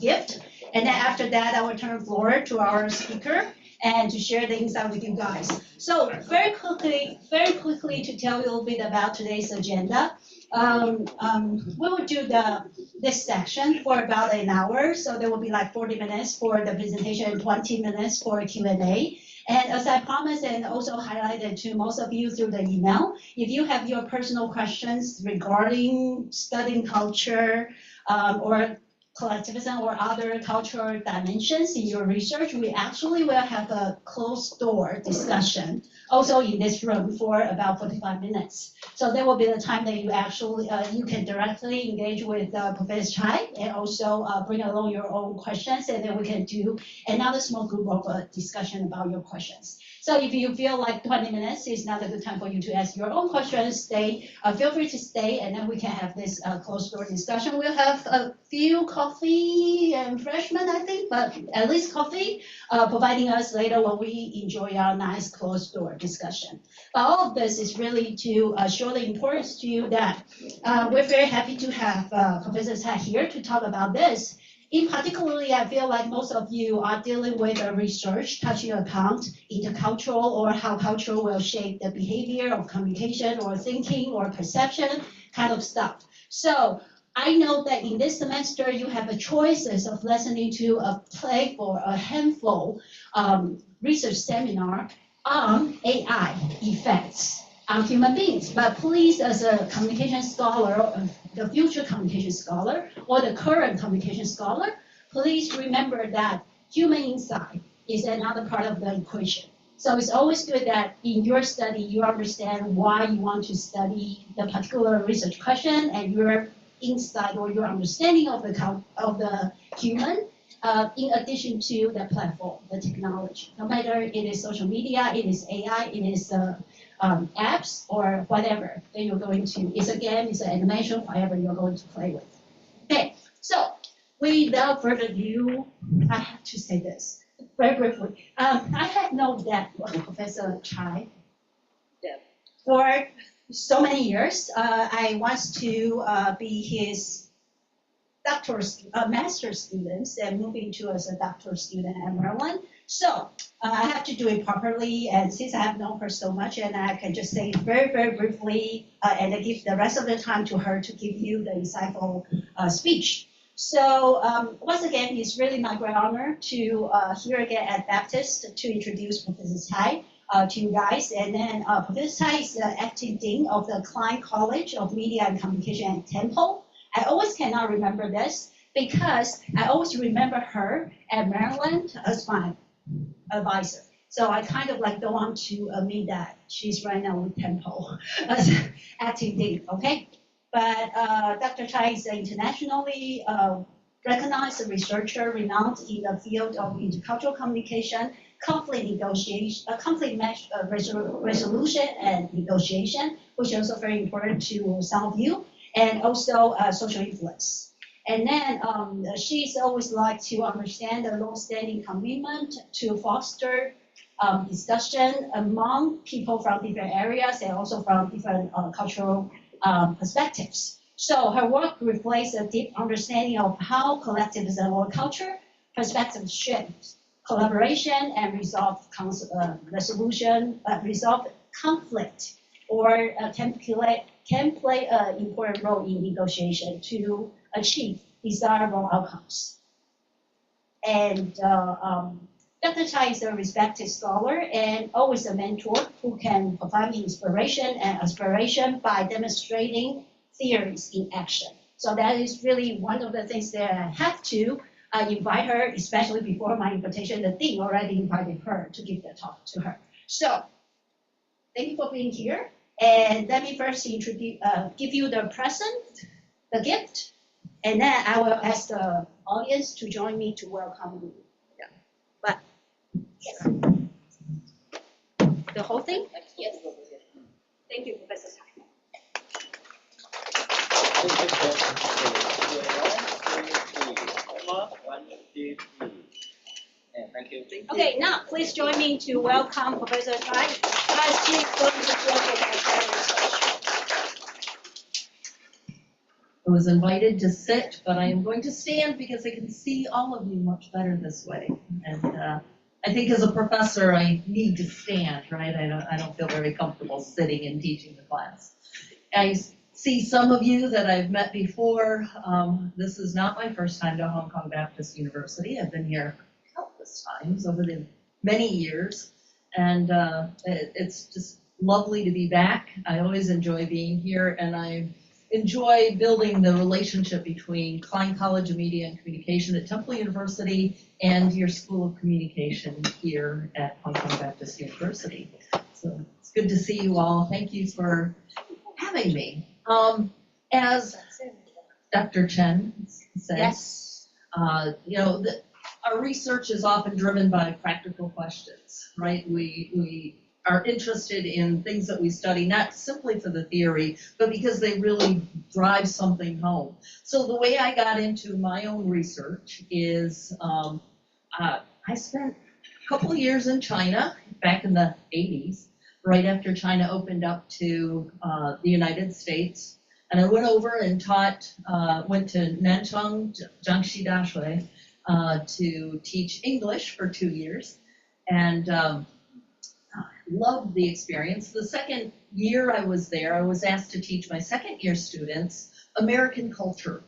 gift. And then after that, I will turn the floor to our speaker and to share the insight with you guys. So very quickly to tell you a little bit about today's agenda. We will do this section for about an hour. So there will be like 40 minutes for the presentation and 20 minutes for Q&A. And as I promised and also highlighted to most of you through the email, if you have your personal questions regarding studying culture or collectivism or other cultural dimensions in your research, we actually will have a closed door discussion also in this room for about 45 minutes. So there will be the time that you actually, you can directly engage with Professor Cai and also bring along your own questions, and then we can do another small group of discussion about your questions. So if you feel like 20 minutes is not a good time for you to ask your own questions, feel free to stay, and then we can have this closed door discussion. We'll have a few coffee and refreshment, I think, but at least coffee, providing us later when we enjoy our nice closed door discussion. But all of this is really to show the importance to you that we're very happy to have Professor Cai here to talk about this. In particularly, I feel like most of you are dealing with a research touching upon intercultural or how culture will shape the behavior of communication or thinking or perception kind of stuff. So I know that in this semester, you have a choices of listening to a play or a handful research seminar on AI effects on human beings. But please, as a communication scholar, the future communication scholar, or the current communication scholar, please remember that human insight is another part of the equation. So it's always good that in your study, you understand why you want to study the particular research question and your insight or your understanding of the human, in addition to the platform, the technology. No matter it is social media, it is AI, it is apps or whatever that you're going to, it's a game, it's an animation, whatever you're going to play with. Okay, so without further ado, I have to say this very briefly. I have known that Professor Cai for so many years. I want to be his master students and moving to as a doctoral student at Maryland. So I have to do it properly, and since I have known her so much, and I can just say very briefly, and I give the rest of the time to her to give you the insightful speech. So once again, it's really my great honor to here again at Baptist to introduce Professor Cai to you guys. And then Professor Cai is the acting dean of the Klein College of Media and Communication at Temple. I always cannot remember this because I always remember her at Maryland as my advisor. So I kind of like don't want to admit that she's right now with Temple as acting dean, okay? But Dr. Cai is an internationally recognized researcher renowned in the field of intercultural communication, conflict negotiation, resolution and negotiation, which is also very important to some of you, and also social influence. And then she's always liked to understand the long-standing commitment to foster discussion among people from different areas and also from different cultural perspectives. So her work reflects a deep understanding of how collectivism or culture perspectives shapes collaboration and resolve conflict, or can play an important role in negotiation to achieve desirable outcomes. And Dr. Cai is a respected scholar and always a mentor who can provide inspiration and aspiration by demonstrating theories in action. So that is really one of the things that I have to invite her, especially before my invitation. The dean already invited her to give the talk to her. So thank you for being here. And let me first introduce, give you the present, the gift, and then I will ask the audience to join me to welcome you. Yeah. But yes. The whole thing? Yes. Thank you, Professor Cai. Thank you. Okay, now please join me to welcome Professor Cai as she's going to share her research. I was invited to sit, but I am going to stand because I can see all of you much better this way. And I think as a professor, I need to stand, right? I don't feel very comfortable sitting and teaching the class. I see some of you that I've met before. This is not my first time to Hong Kong Baptist University. I've been here countless times over the many years, and it's just lovely to be back. I always enjoy being here, and I enjoy building the relationship between Klein College of Media and Communication at Temple University and your School of Communication here at Hong Kong Baptist University. So it's good to see you all. Thank you for having me. As Dr. Chen said, Yes. You know, our research is often driven by practical questions, right? We are interested in things that we study, not simply for the theory, but because they really drive something home. So the way I got into my own research is I spent a couple of years in China back in the 80s, right after China opened up to the United States. And I went over and taught, went to Nanchang, Jiangxi Daxue, to teach English for 2 years. And loved the experience. The second year I was there, I was asked to teach my second year students American culture.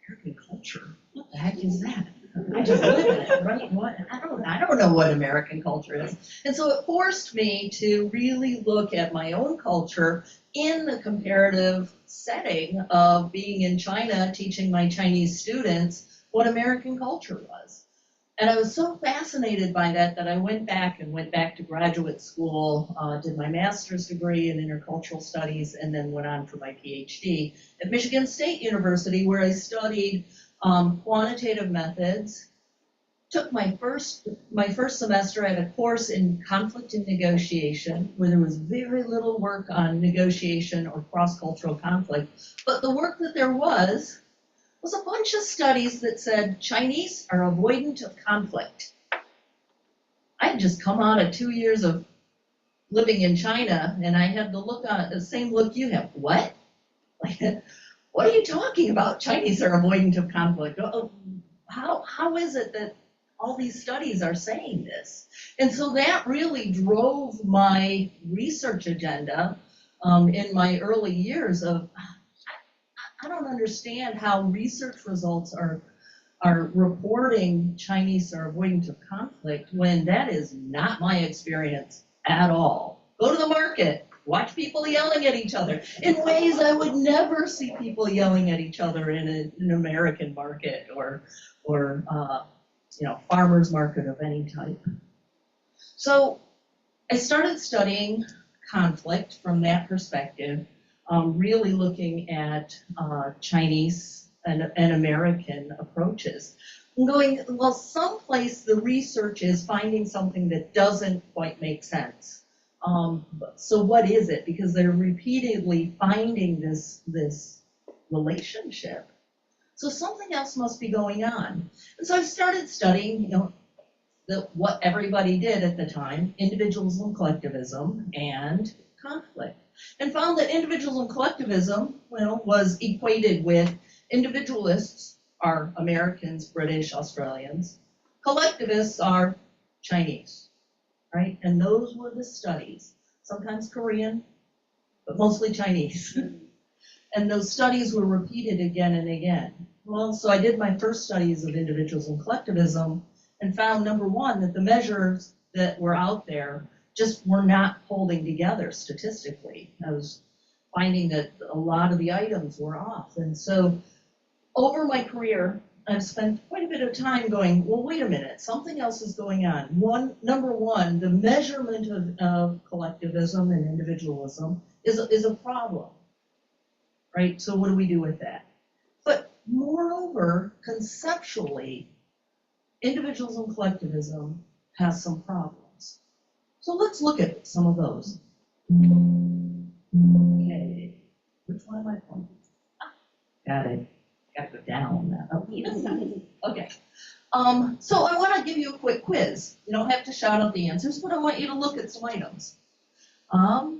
American culture? What the heck is that? I just live in it, right? What? I don't know what American culture is. And so it forced me to really look at my own culture in the comparative setting of being in China, teaching my Chinese students what American culture was. And I was so fascinated by that I went back to graduate school, did my master's degree in intercultural studies, and then went on for my PhD at Michigan State University, where I studied quantitative methods. Took my first semester, I had a course in conflict and negotiation, where there was very little work on negotiation or cross-cultural conflict, but the work that there was a bunch of studies that said Chinese are avoidant of conflict. I had just come out of 2 years of living in China, and I had the look on the same look you have. What? What are you talking about? Chinese are avoidant of conflict. How is it that all these studies are saying this? And so that really drove my research agenda in my early years of, I don't understand how research results are reporting Chinese are avoidant of conflict when that is not my experience at all. Go to the market, watch people yelling at each other in ways I would never see people yelling at each other in an American market or farmer's market of any type. So I started studying conflict from that perspective. Really looking at Chinese and American approaches. I'm going, well, someplace the research is finding something that doesn't quite make sense. So what is it? Because they're repeatedly finding this relationship. So something else must be going on. And so I started studying, what everybody did at the time, individualism, collectivism, and conflict. And found that individualism collectivism, was equated with individualists are Americans, British, Australians. Collectivists are Chinese, right? And those were the studies, sometimes Korean, but mostly Chinese. And those studies were repeated again and again. Well, so I did my first studies of individualism collectivism and found, number one, that the measures that were out there just were not holding together statistically. I was finding that a lot of the items were off. And so over my career, I've spent quite a bit of time going, well, wait a minute, something else is going on. Number one, the measurement of collectivism and individualism is a problem, right? So what do we do with that? But moreover, conceptually, individualism and collectivism has some problems. So let's look at some of those. Okay, which one am I pointing? Got it. Got to go down. Oh, okay. So I want to give you a quick quiz. You don't have to shout out the answers, but I want you to look at some items. I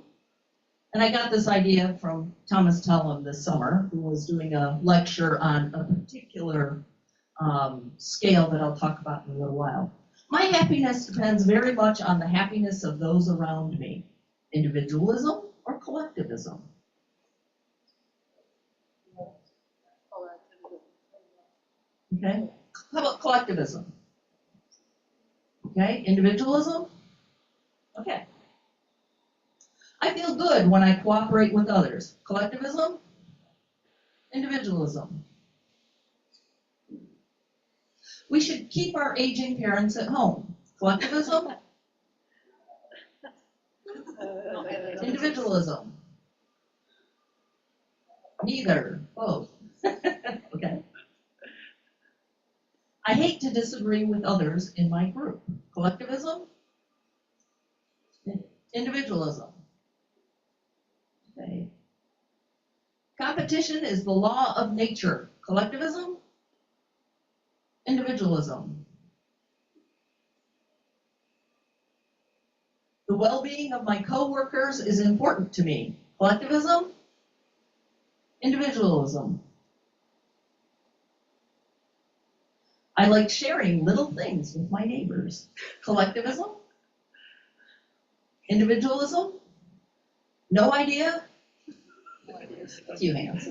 And I got this idea from Thomas Tellem this summer, who was doing a lecture on a particular scale that I'll talk about in a little while. My happiness depends very much on the happiness of those around me. Individualism or collectivism? Okay, how about collectivism? Okay, individualism? Okay. I feel good when I cooperate with others. Collectivism? Individualism. We should keep our aging parents at home. Collectivism? Individualism? Neither. Both. Okay. I hate to disagree with others in my group. Collectivism? Individualism? Okay. Competition is the law of nature. Collectivism? Individualism? The well-being of my coworkers is important to me. Collectivism? Individualism? I like sharing little things with my neighbors. Collectivism? Individualism? No idea? A few hands.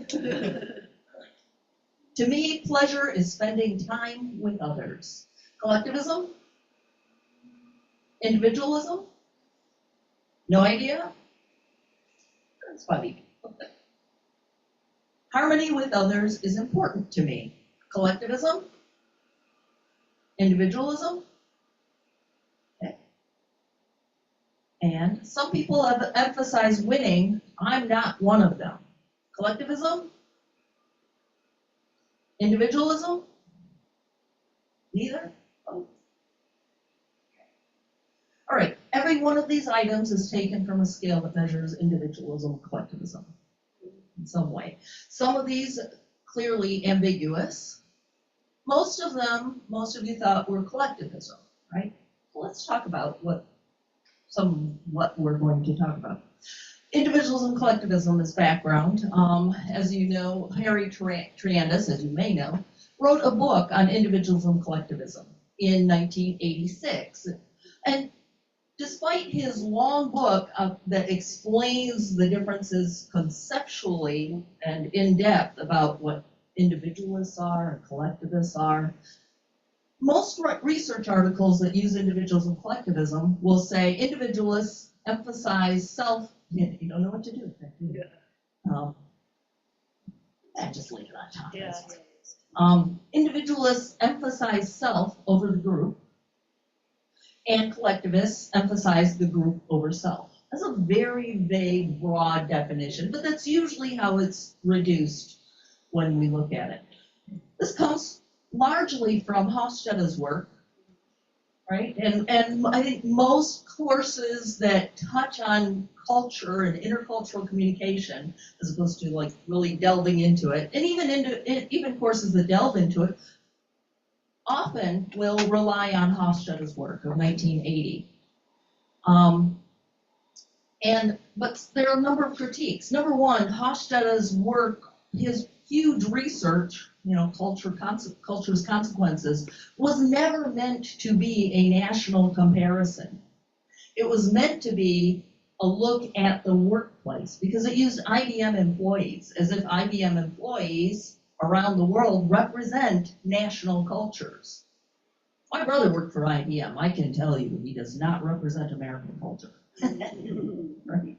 To me, pleasure is spending time with others. Collectivism? Individualism? No idea? That's funny. Harmony with others is important to me. Collectivism? Individualism? Okay. And some people have emphasized winning. I'm not one of them. Collectivism? Individualism? Neither? Oh. All right, every one of these items is taken from a scale that measures individualism, collectivism in some way. Some of these clearly ambiguous. Most of them, most of you thought were collectivism, right? Well, let's talk about what we're going to talk about. Individualism, collectivism is background. As you know, Harry Triandis, as you may know, wrote a book on individualism, collectivism in 1986. And despite his long book that explains the differences conceptually and in depth about what individualists are and collectivists are, most research articles that use individualism and collectivism will say individualists emphasize self. You don't know what to do with that, do you? Just leave it on top. Yeah. Individualists emphasize self over the group, and collectivists emphasize the group over self. That's a very vague, broad definition, but that's usually how it's reduced when we look at it. This comes largely from Hofstede's work, right? And I think most courses that touch on culture and intercultural communication, as opposed to like really delving into it, and even courses that delve into it, often will rely on Hofstede's work of 1980. But there are a number of critiques. Number one, Hofstede's work, his huge research, culture's consequences, was never meant to be a national comparison. It was meant to be a look at the workplace, because it used IBM employees, as if IBM employees around the world represent national cultures. My brother worked for IBM. I can tell you he does not represent American culture. Right?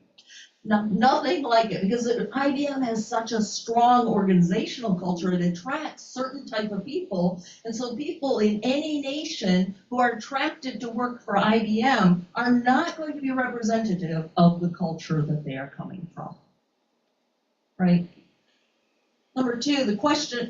No, nothing like it, because IBM has such a strong organizational culture. It attracts certain type of people, and so people in any nation who are attracted to work for IBM are not going to be representative of the culture that they are coming from. Right? Number two, the question,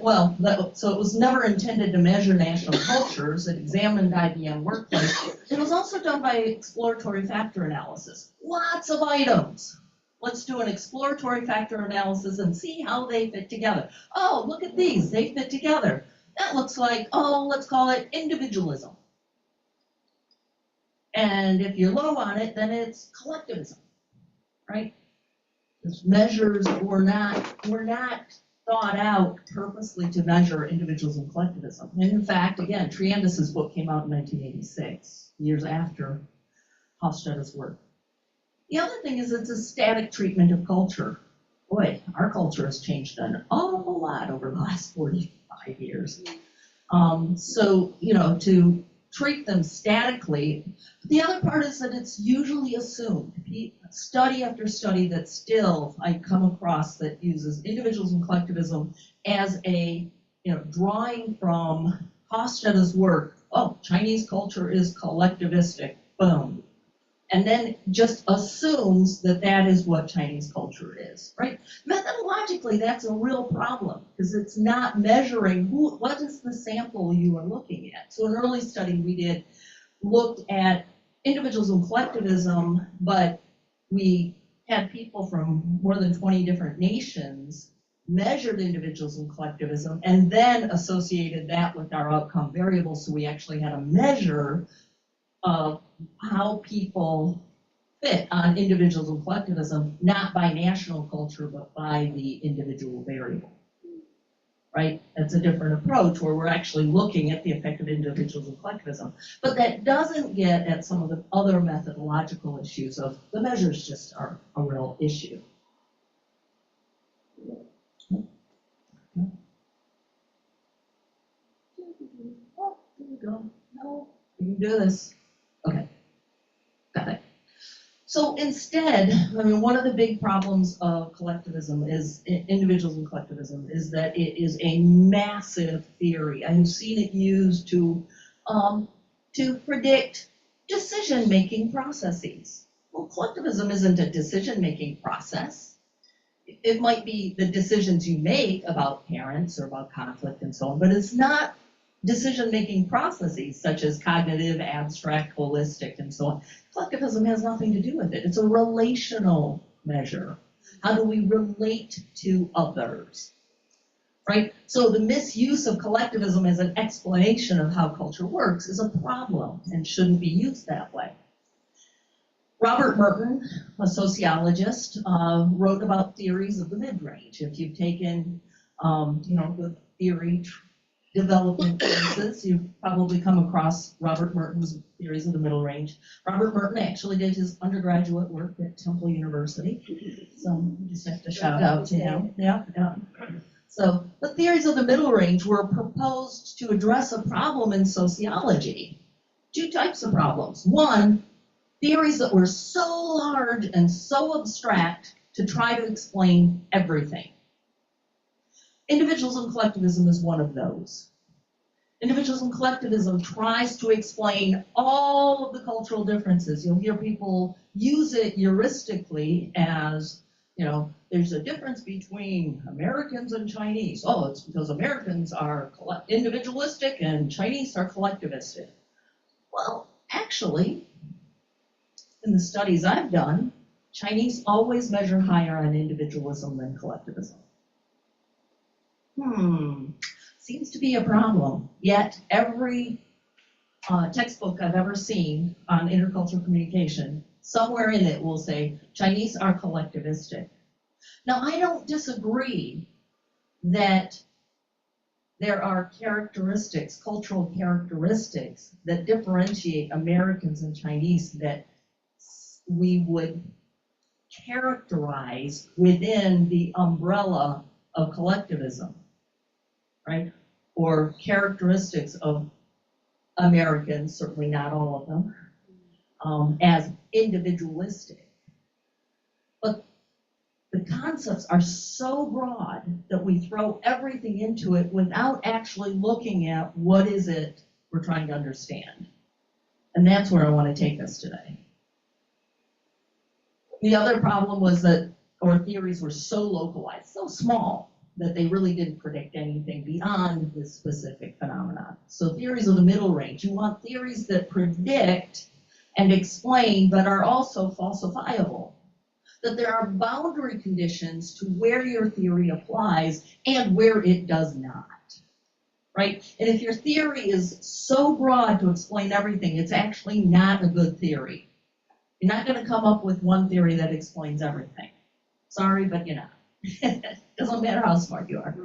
so it was never intended to measure national cultures. It examined IBM workplace. It was also done by exploratory factor analysis. Lots of items. Let's do an exploratory factor analysis and see how they fit together. Oh, look at these, they fit together. That looks like, let's call it individualism. And if you're low on it, then it's collectivism, right? Measures were not thought out purposely to measure individualism and collectivism. And in fact, again, Triandis' book came out in 1986, years after Hofstede's work. The other thing is it's a static treatment of culture. Boy, our culture has changed an awful lot over the last 45 years. So, to treat them statically. The other part is that it's usually assumed, study after study that still I come across that uses individualism and collectivism as a, drawing from Hofstede's work, oh, Chinese culture is collectivistic, boom. And then just assumes that that is what Chinese culture is, right? Methodologically, that's a real problem because it's not measuring what is the sample you are looking at. So an early study we did looked at individualism and collectivism, but we had people from more than 20 different nations, measured individualism and collectivism, and then associated that with our outcome variables. So we actually had a measure of how people fit on individualism and collectivism, not by national culture, but by the individual variable, right? That's a different approach where we're actually looking at the effect of individualism and collectivism. But that doesn't get at some of the other methodological issues of the measures just are a real issue. Oh, here we go. No, we can do this. Okay, got it. So instead, one of the big problems of collectivism is individualism and collectivism is that it is a massive theory. I have seen it used to predict decision-making processes. Well, collectivism isn't a decision-making process. It might be the decisions you make about parents or about conflict and so on, but it's not decision-making processes such as cognitive, abstract, holistic, and so on. Collectivism has nothing to do with it. It's a relational measure. How do we relate to others, right? So the misuse of collectivism as an explanation of how culture works is a problem and shouldn't be used that way. Robert Merton, a sociologist, wrote about theories of the mid-range. If you've taken, the theory development courses, you've probably come across Robert Merton's theories of the middle range. Robert Merton actually did his undergraduate work at Temple University, so you just have to shout out to him. Yeah. So the theories of the middle range were proposed to address a problem in sociology. Two types of problems. One, theories that were so large and so abstract to try to explain everything. Individualism and collectivism is one of those. Individualism and collectivism tries to explain all of the cultural differences. You'll hear people use it heuristically as, there's a difference between Americans and Chinese. Oh, it's because Americans are individualistic and Chinese are collectivistic. Well, actually, in the studies I've done, Chinese always measure higher on individualism than collectivism. Seems to be a problem. Yet every textbook I've ever seen on intercultural communication, somewhere in it will say Chinese are collectivistic. Now, I don't disagree that there are characteristics, cultural characteristics that differentiate Americans and Chinese that we would characterize within the umbrella of collectivism, right? Or characteristics of Americans, certainly not all of them, as individualistic. But the concepts are so broad that we throw everything into it without actually looking at what is it we're trying to understand. And that's where I want to take us today. The other problem was that our theories were so localized, so small, that they really didn't predict anything beyond this specific phenomenon. So theories of the middle range, you want theories that predict and explain, but are also falsifiable. That there are boundary conditions to where your theory applies and where it does not, right? And if your theory is so broad to explain everything, it's actually not a good theory. You're not going to come up with one theory that explains everything. Sorry, but you're not. Doesn't matter how smart you are.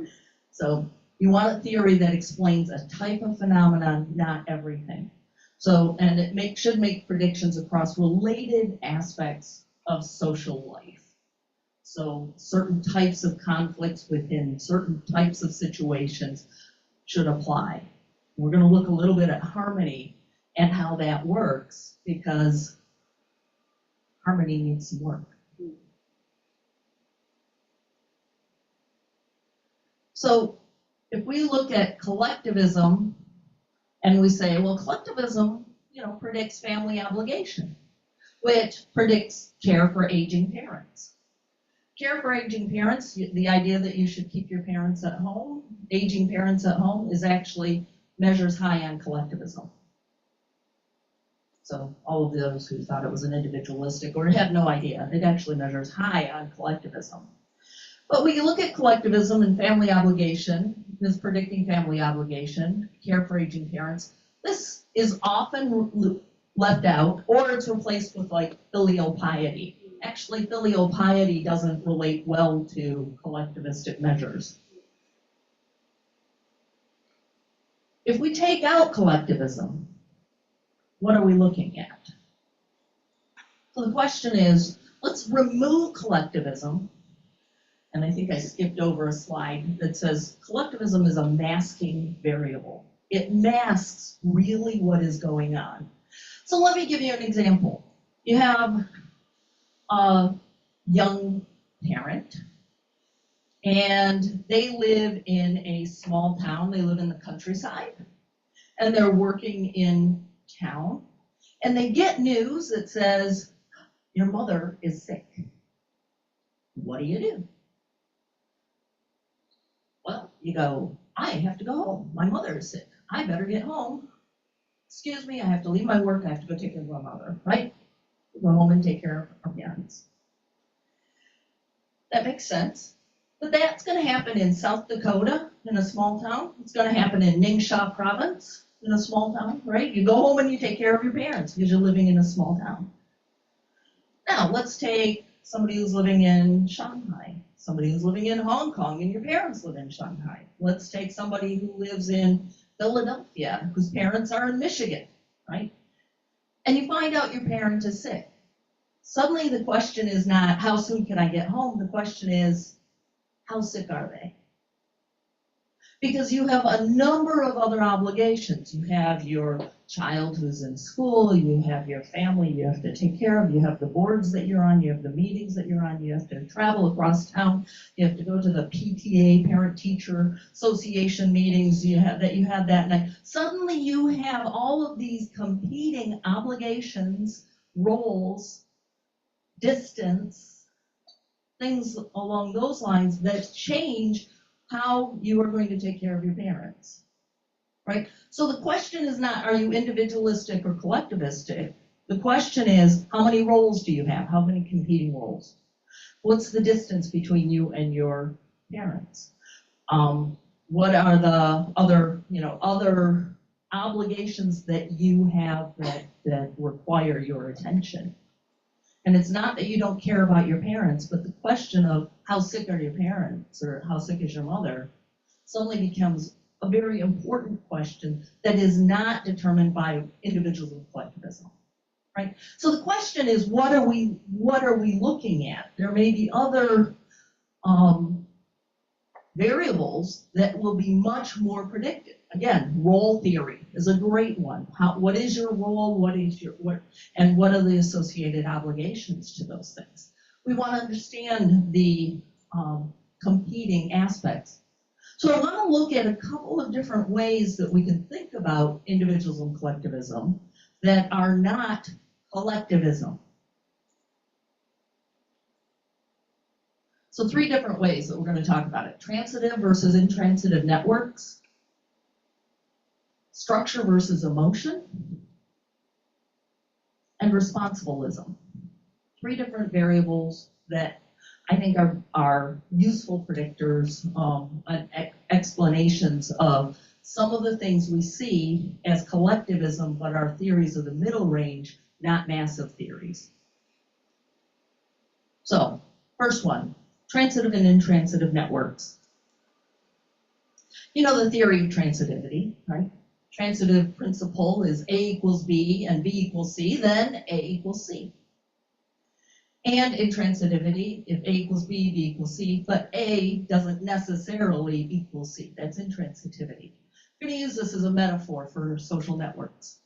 So you want a theory that explains a type of phenomenon, not everything. So, and it should make predictions across related aspects of social life. So certain types of conflicts within certain types of situations should apply. We're going to look a little bit at harmony and how that works, because harmony needs some work. So if we look at collectivism and we say, well, collectivism, predicts family obligation, which predicts care for aging parents. Care for aging parents, the idea that you should keep your parents at home, aging parents at home, is actually measures high on collectivism. So all of those who thought it was an individualistic or had no idea, it actually measures high on collectivism. But we look at collectivism and family obligation, this predicting family obligation, care for aging parents. This is often left out, or it's replaced with like filial piety. Actually, filial piety doesn't relate well to collectivistic measures. If we take out collectivism, what are we looking at? So the question is, let's remove collectivism. And I think I skipped over a slide that says collectivism is a masking variable. It masks really what is going on. So let me give you an example. You have a young parent, and they live in a small town. They live in the countryside, and they're working in town, and they get news that says, your mother is sick. What do? Well, you go, I have to go home. My mother is sick. I better get home. Excuse me, I have to leave my work. I have to go take care of my mother, right? Go home and take care of our parents. That makes sense. But that's going to happen in South Dakota, in a small town. It's going to happen in Ningxia province, in a small town, right? You go home and you take care of your parents because you're living in a small town. Now, let's take somebody who's living in Shanghai, somebody who's living in Hong Kong, and your parents live in Shanghai. Let's take somebody who lives in Philadelphia, whose parents are in Michigan, right? And you find out your parent is sick. Suddenly the question is not, how soon can I get home? The question is, how sick are they? Because you have a number of other obligations. You have your child who's in school, you have your family you have to take care of, you have the boards that you're on, you have the meetings that you're on, you have to travel across town, you have to go to the PTA, Parent-Teacher Association meetings that you had that night. Suddenly you have all of these competing obligations, roles, distance, things along those lines that change how you are going to take care of your parents, right? So the question is not, are you individualistic or collectivistic? The question is, how many roles do you have? How many competing roles? What's the distance between you and your parents? What are the other obligations that you have that require your attention? And it's not that you don't care about your parents, but the question of how sick are your parents or how sick is your mother suddenly becomes a very important question that is not determined by individualism and collectivism, right? So the question is, what are we looking at? There may be other variables that will be much more predictive. Again, role theory is a great one. What is your role? What are the associated obligations to those things? We want to understand the competing aspects. So I want to look at a couple of different ways that we can think about individualism and collectivism that are not collectivism. So 3 different ways that we're going to talk about it. Transitive versus intransitive networks. Structure versus emotion. And responsibilism. 3 different variables that I think are useful predictors, explanations of some of the things we see as collectivism, but are theories of the middle range, not massive theories. So First one, transitive and intransitive networks. You know the theory of transitivity, right? Transitive principle is A equals B and B equals C, then A equals C. And intransitivity, if A equals B, B equals C, but A doesn't necessarily equal C. That's intransitivity. I'm going to use this as a metaphor for social networks.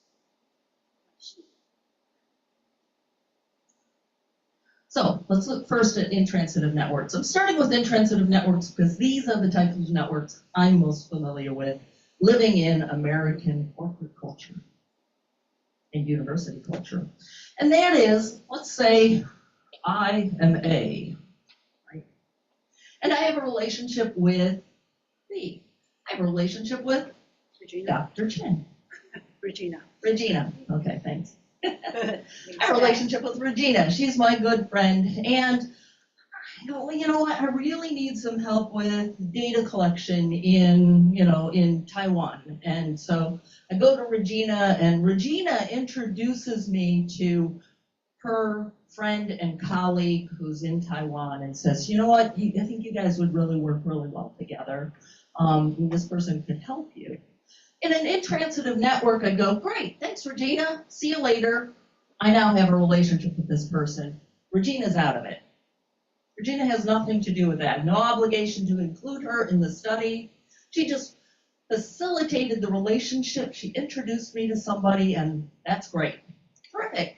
So let's look first at intransitive networks. I'm starting with intransitive networks because these are the types of networks I'm most familiar with living in American corporate culture and university culture. And that is, let's say I am A, right? And I have a relationship with B. I have a relationship with Regina. Dr. Chen. Regina. Okay, thanks. I have a relationship with Regina. She's my good friend. And I go, well, you know what? I really need some help with data collection in Taiwan. And so I go to Regina, and Regina introduces me to her friend and colleague who's in Taiwan and says, you know what? I think you guys would really work really well together. This person could help you. In an intransitive network, I go, great, thanks, Regina. See you later. I now have a relationship with this person. Regina's out of it. Regina has nothing to do with that. No obligation to include her in the study. She just facilitated the relationship. She introduced me to somebody, and that's great. Terrific.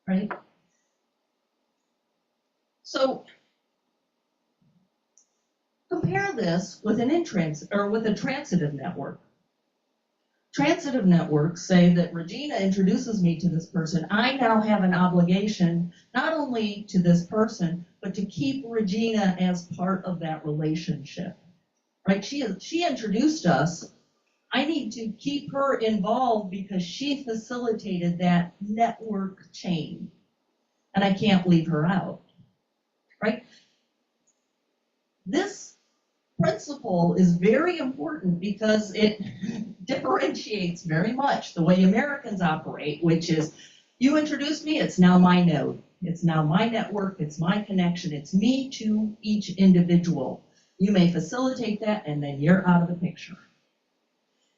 Right? So compare this with a transitive network. Transitive networks say that Regina introduces me to this person. I now have an obligation not only to this person, but to keep Regina as part of that relationship. Right? She introduced us. I need to keep her involved because she facilitated that network chain. And I can't leave her out. Right? This principle is very important because it differentiates very much the way Americans operate, which is, you introduce me, it's now my node. It's now my network, it's my connection, it's me to each individual. You may facilitate that, and then you're out of the picture.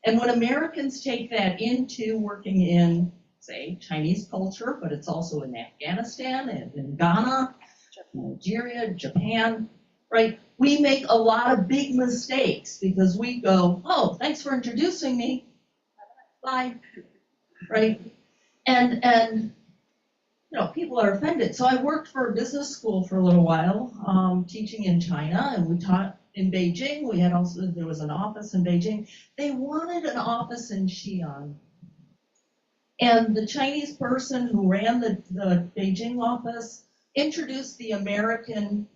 And when Americans take that into working in, say, Chinese culture, but it's also in Afghanistan and in Ghana, Nigeria, Japan, right? We make a lot of big mistakes because we go, oh, thanks for introducing me. Bye. Right? And people are offended. So I worked for a business school for a little while, teaching in China, and we taught in Beijing. There was an office in Beijing. They wanted an office in Xi'an. And the Chinese person who ran the Beijing office introduced the American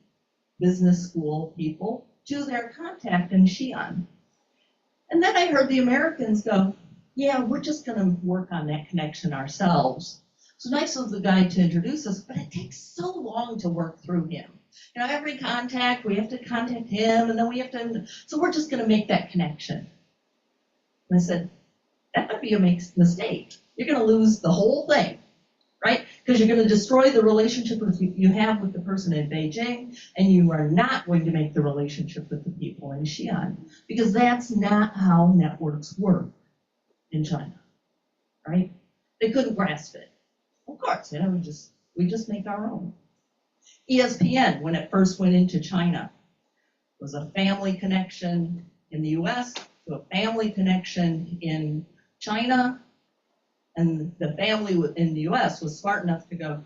business school people to their contact in Xi'an. And then I heard the Americans go, yeah, we're just going to work on that connection ourselves. It's nice of the guy to introduce us, but it takes so long to work through him. Every contact, we have to contact him, and then we have to, so we're just going to make that connection. And I said, that would be a mistake. You're going to lose the whole thing. Right? Because you're going to destroy the relationship you have with the person in Beijing, and you are not going to make the relationship with the people in Xi'an, because that's not how networks work in China. Right? They couldn't grasp it. Of course, we just make our own. ESPN, when it first went into China, was a family connection in the US to a family connection in China. And the family in the US was smart enough to go,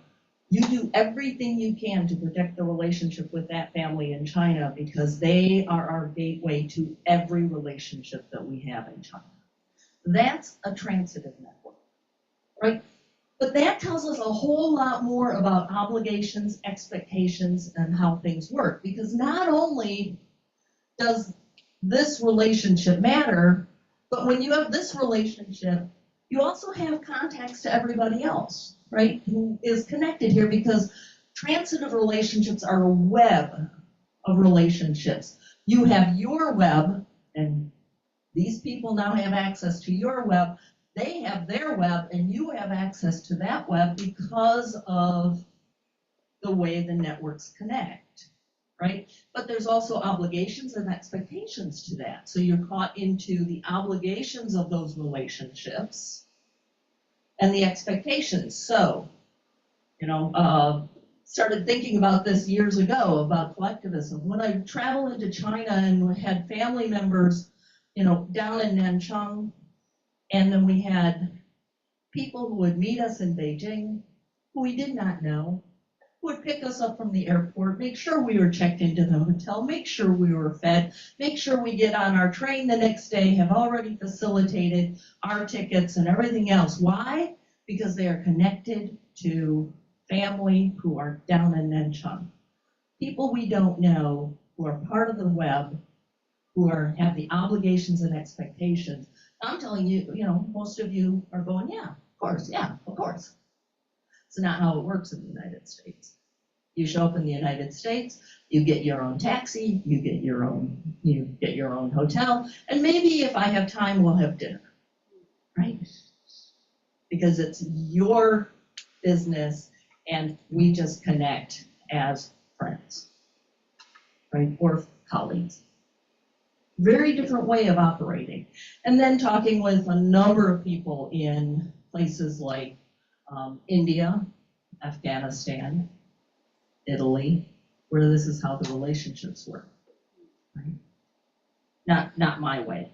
you do everything you can to protect the relationship with that family in China because they are our gateway to every relationship that we have in China. That's a transitive network, right? But that tells us a whole lot more about obligations, expectations, and how things work. Because not only does this relationship matter, but when you have this relationship, you also have contacts to everybody else, right, who is connected here, because transitive relationships are a web of relationships. You have your web, and these people now have access to your web. They have their web, and you have access to that web because of the way the networks connect, right? But there's also obligations and expectations to that. So you're caught into the obligations of those relationships and the expectations. So, started thinking about this years ago about collectivism. When I traveled into China and had family members, down in Nanchang, and then we had people who would meet us in Beijing, who we did not know, who would pick us up from the airport, make sure we were checked into the hotel, make sure we were fed, make sure we get on our train the next day, have already facilitated our tickets and everything else. Why? Because they are connected to family who are down in Nanchang. People we don't know who are part of the web, who have the obligations and expectations. I'm telling you, most of you are going, yeah, of course. It's not how it works in the United States. You show up in the United States, you get your own taxi, you get your own hotel, and maybe if I have time, we'll have dinner, right? Because it's your business and we just connect as friends, right? Or colleagues. Very different way of operating. And then talking with a number of people in places like India, Afghanistan, Italy, where this is how the relationships work, right? Not my way,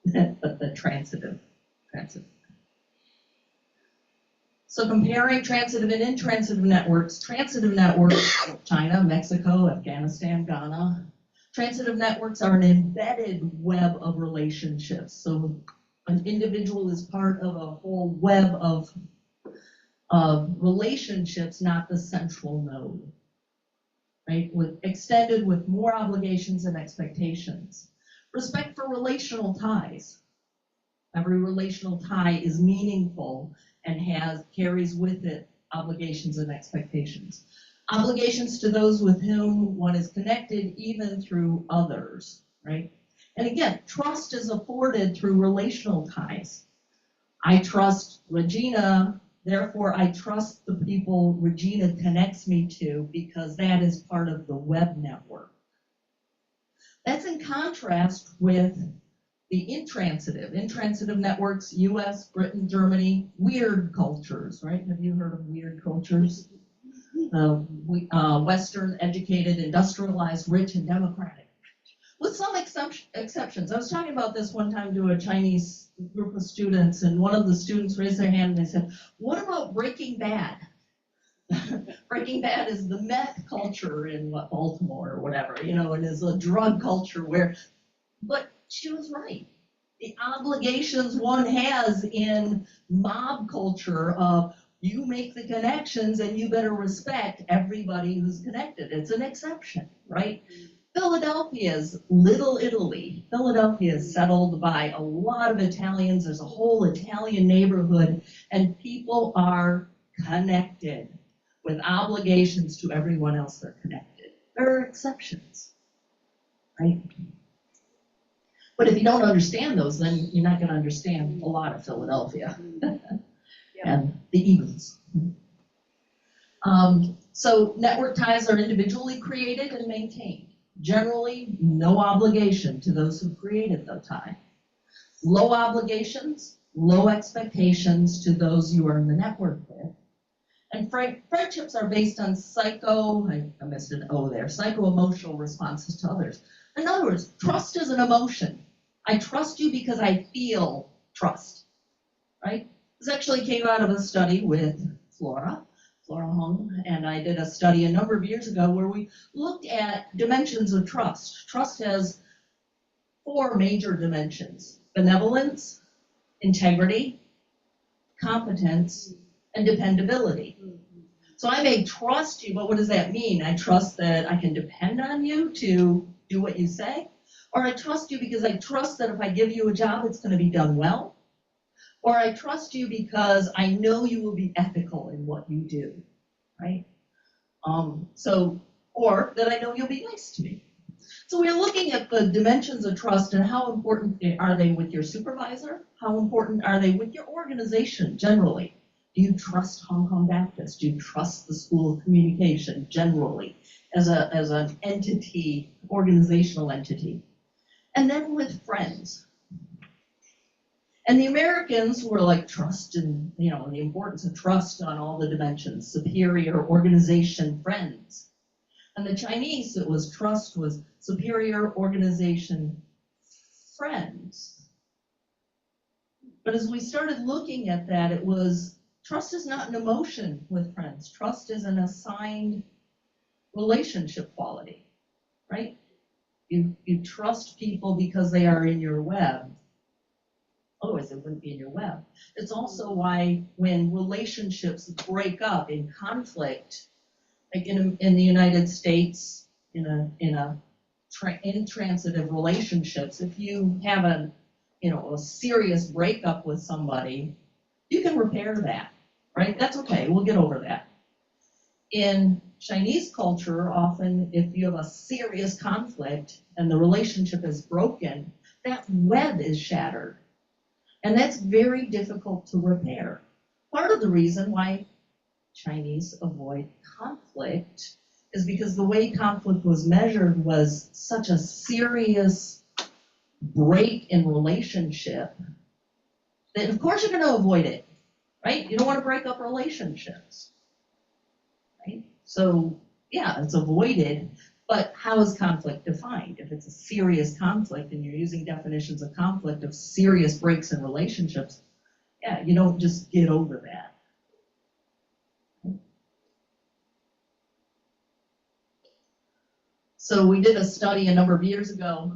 but the transitive. So comparing transitive and intransitive networks, China, Mexico, Afghanistan, Ghana. Transitive networks are an embedded web of relationships. So an individual is part of a whole web of relationships, not the central node, right? Extended with more obligations and expectations. Respect for relational ties. Every relational tie is meaningful and carries with it obligations and expectations. Obligations to those with whom one is connected, even through others, right? And again, trust is afforded through relational ties. I trust Regina, therefore I trust the people Regina connects me to because that is part of the web network. That's in contrast with the intransitive networks, US, Britain, Germany, weird cultures, right? Have you heard of weird cultures? Western, educated, industrialized, rich, and democratic. With some exceptions. I was talking about this one time to a Chinese group of students, and one of the students raised their hand and they said, what about Breaking Bad? Breaking Bad is the meth culture in Baltimore or whatever, and is a drug culture but she was right. The obligations one has in mob culture of you make the connections and you better respect everybody who's connected. It's an exception, right? Philadelphia's Little Italy. Philadelphia is settled by a lot of Italians. There's a whole Italian neighborhood, and people are connected with obligations to everyone else they're connected. There are exceptions, right? But if you don't understand those, then you're not going to understand a lot of Philadelphia and the Eagles. So network ties are individually created and maintained. Generally, no obligation to those who created the tie. Low obligations, low expectations to those you are in the network with. And friendships are based on I missed an O there, psycho-emotional responses to others. In other words, trust is an emotion. I trust you because I feel trust, right? This actually came out of a study with Flora Hung, and I did a study a number of years ago where we looked at dimensions of trust. Trust has 4 major dimensions: benevolence, integrity, competence, and dependability. So I may trust you, but what does that mean? I trust that I can depend on you to do what you say, or I trust you because I trust that if I give you a job, it's going to be done well. Or I trust you because I know you will be ethical in what you do, right? Or that I know you'll be nice to me. So we're looking at the dimensions of trust and how important are they with your supervisor? How important are they with your organization generally? Do you trust Hong Kong Baptist? Do you trust the School of Communication generally as an entity, organizational entity? And then with friends. And the Americans were like trust and, the importance of trust on all the dimensions, superior, organization, friends. And the Chinese, it was trust was superior, organization, friends. But as we started looking at that, it was trust is not an emotion with friends. Trust is an assigned relationship quality, right? You trust people because they are in your web. Otherwise, they wouldn't be in your web. It's also why when relationships break up in conflict, like in the United States, in intransitive relationships, if you have a serious breakup with somebody, you can repair that, right? That's okay. We'll get over that. In Chinese culture, often if you have a serious conflict and the relationship is broken, that web is shattered. And that's very difficult to repair. Part of the reason why Chinese avoid conflict is because the way conflict was measured was such a serious break in relationship that of course you're going to avoid it, right? You don't want to break up relationships, right? So yeah, it's avoided, but how is conflict defined? If it's a serious conflict and you're using definitions of conflict of serious breaks in relationships, yeah, you don't just get over that. So we did a study a number of years ago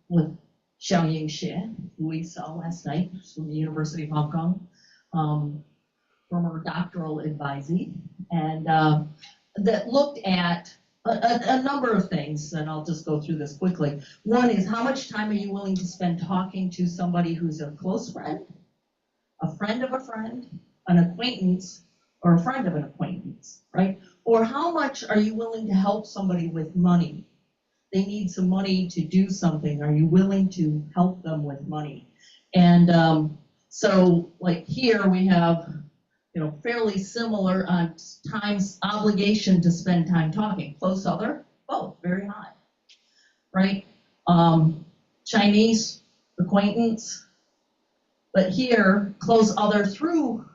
with Xiaoying Xie, who we saw last night from the University of Hong Kong, former doctoral advisee, and that looked at a number of things, and I'll just go through this quickly. One is, how much time are you willing to spend talking to somebody who's a close friend, a friend of a friend, an acquaintance, or a friend of an acquaintance, right? Or how much are you willing to help somebody with money? They need some money to do something. Are you willing to help them with money? And so like here we have, fairly similar on time's obligation to spend time talking. Close other, both very high, right? Chinese, acquaintance, but here, close other through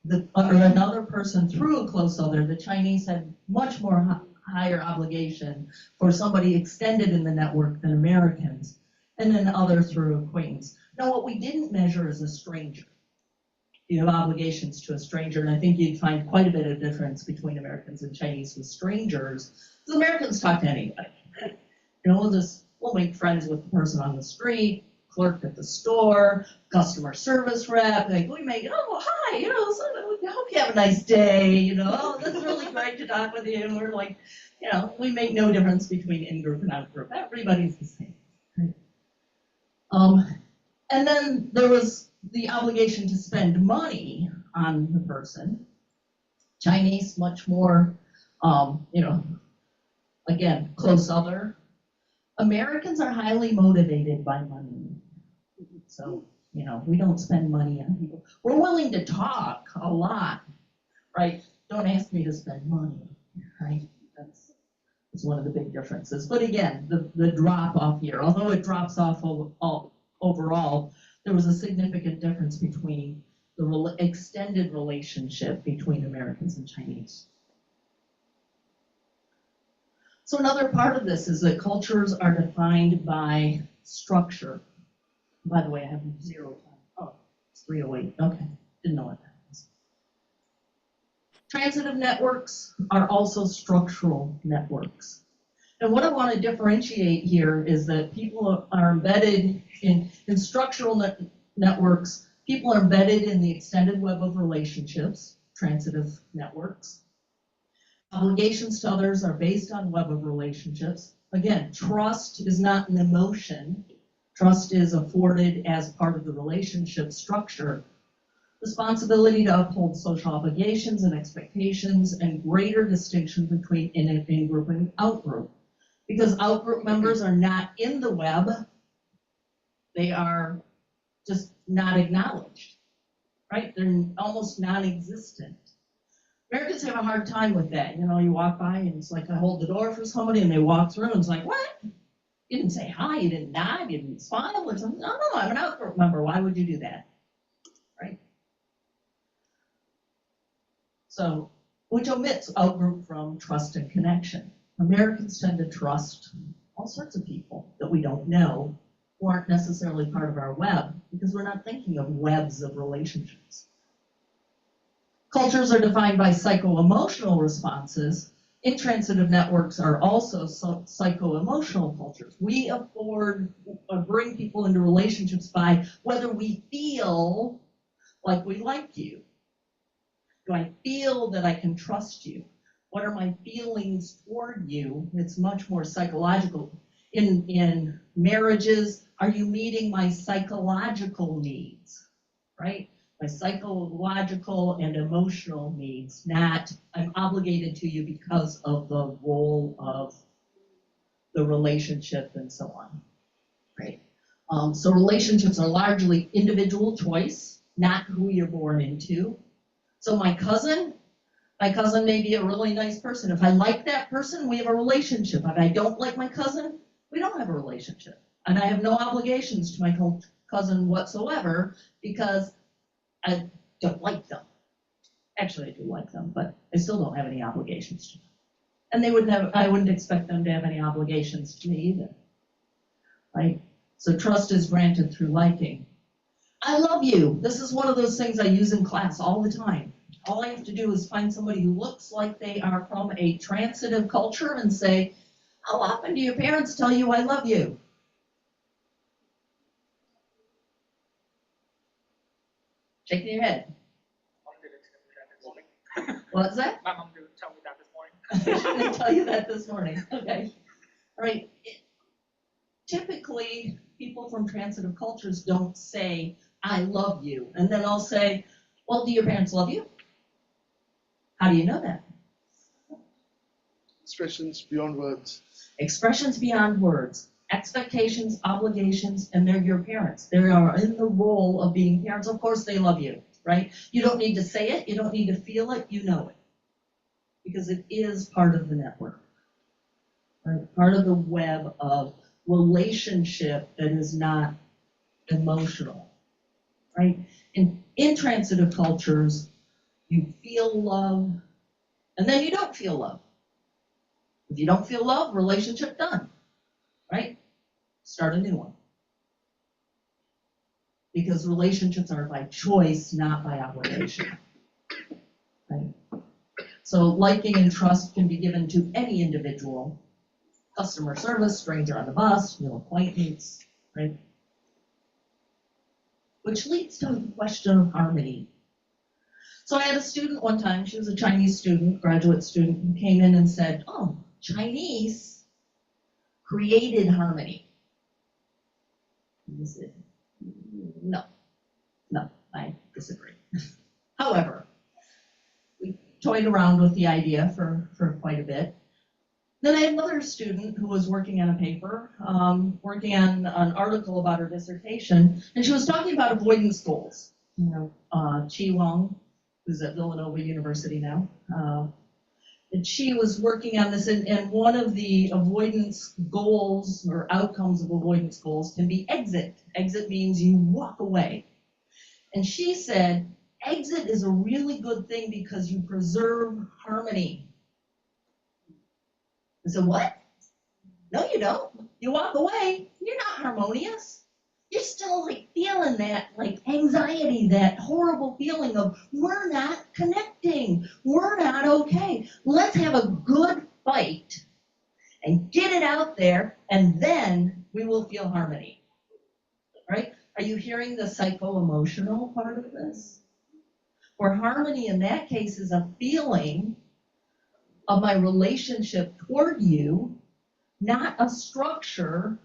or another person through a close other. The Chinese had much more higher obligation for somebody extended in the network than Americans, and then other through acquaintance. Now, what we didn't measure is a stranger. You have obligations to a stranger, and I think you'd find quite a bit of difference between Americans and Chinese with strangers. Because Americans talk to anybody. We'll make friends with the person on the street, clerk at the store, customer service rep. Like we make, hi, I hope you have a nice day. This is really great to talk with you. And we're like, we make no difference between in-group and out-group. Everybody's the same. Right? And then there was the obligation to spend money on the person. Chinese, much more, again, close other. Americans are highly motivated by money. So, we don't spend money on people. We're willing to talk a lot, right? Don't ask me to spend money, right? That's one of the big differences. But again, the drop off here, although it drops off overall, there was a significant difference between the extended relationship between Americans and Chinese. So another part of this is that cultures are defined by structure. By the way, I have 0 time. Oh, it's 3:08. Okay, didn't know what that was. Transitive networks are also structural networks. And what I want to differentiate here is that people are embedded in structural networks. People are embedded in the extended web of relationships, transitive networks. Obligations to others are based on web of relationships. Again, trust is not an emotion. Trust is afforded as part of the relationship structure. Responsibility to uphold social obligations and expectations, and greater distinction between in-group and out-group. Because out-group members are not in the web, they are just not acknowledged, right? They're almost non-existent. Americans have a hard time with that. You know, you walk by and it's like I hold the door for somebody and they walk through and it's like, what? You didn't say hi, you didn't nod, you didn't smile or something. No, I'm an outgroup member. Why would you do that? Right? So, which omits outgroup from trust and connection. Americans tend to trust all sorts of people that we don't know who aren't necessarily part of our web because we're not thinking of webs of relationships. Cultures are defined by psycho-emotional responses. Intransitive networks are also psycho-emotional cultures. We bring people into relationships by whether we feel like we like you. Do I feel that I can trust you? What are my feelings toward you? It's much more psychological. In marriages, are you meeting my psychological needs, right? My psychological and emotional needs, not I'm obligated to you because of the role of the relationship and so on, right? So relationships are largely individual choice, not who you're born into. So my cousin may be a really nice person. If I like that person, we have a relationship. If I don't like my cousin, we don't have a relationship. And I have no obligations to my cousin whatsoever because I don't like them. Actually, I do like them, but I still don't have any obligations to them. And I wouldn't expect them to have any obligations to me either, right? So trust is granted through liking. I love you. This is one of those things I use in class all the time. All I have to do is find somebody who looks like they are from a transitive culture and say, how often do your parents tell you I love you? Shaking your head. Mom didn't tell me that this morning. What's that? My mom didn't tell me that this morning. I didn't tell you that this morning. Okay. All right. Typically, people from transitive cultures don't say, I love you. And then I'll say, well, do your parents love you? How do you know that? Expressions beyond words. Expressions beyond words. Expectations, obligations, and they're your parents. They are in the role of being parents. Of course they love you, right? You don't need to say it. You don't need to feel it. You know it. Because it is part of the network. Right? Part of the web of relationship that is not emotional. Right? In intransitive cultures, you feel love, and then you don't feel love. If you don't feel love, relationship done. Right? Start a new one. Because relationships are by choice, not by obligation. Right? So liking and trust can be given to any individual. Customer service, stranger on the bus, new acquaintance, right? Which leads to the question of harmony. So I had a student one time, she was a Chinese student, graduate student, who came in and said, oh, Chinese created harmony. And I said, no, I disagree. However, we toyed around with the idea for quite a bit. Then I had another student who was working on a paper, working on an article about her dissertation, and she was talking about avoidance goals. You know, Chi Wong, who's at Villanova University now, and she was working on this, and one of the avoidance goals or outcomes of avoidance goals can be exit. Exit means you walk away. And she said, exit is a really good thing because you preserve harmony. I said, what? No, you don't. You walk away, you're not harmonious. You're still like feeling that like anxiety, that horrible feeling of we're not connecting. We're not okay. Let's have a good fight and get it out there, and then we will feel harmony. Right? Are you hearing the psycho-emotional part of this? Where harmony in that case is a feeling of my relationship toward you, not a structure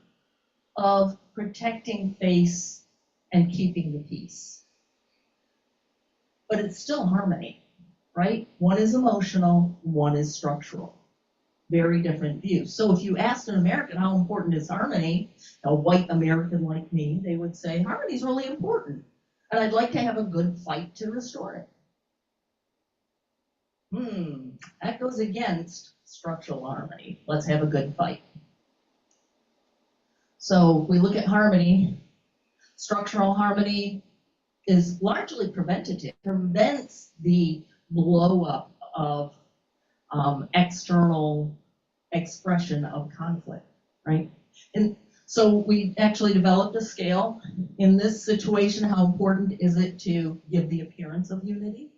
of protecting face and keeping the peace. But it's still harmony, right? One is emotional, one is structural. Very different views. So if you asked an American how important is harmony, a white American like me, they would say harmony is really important. And I'd like to have a good fight to restore it. That goes against structural harmony. Let's have a good fight. So we look at harmony. Structural harmony is largely preventative, prevents the blow up of external expression of conflict, right? And so we actually developed a scale. In this situation, how important is it to give the appearance of unity?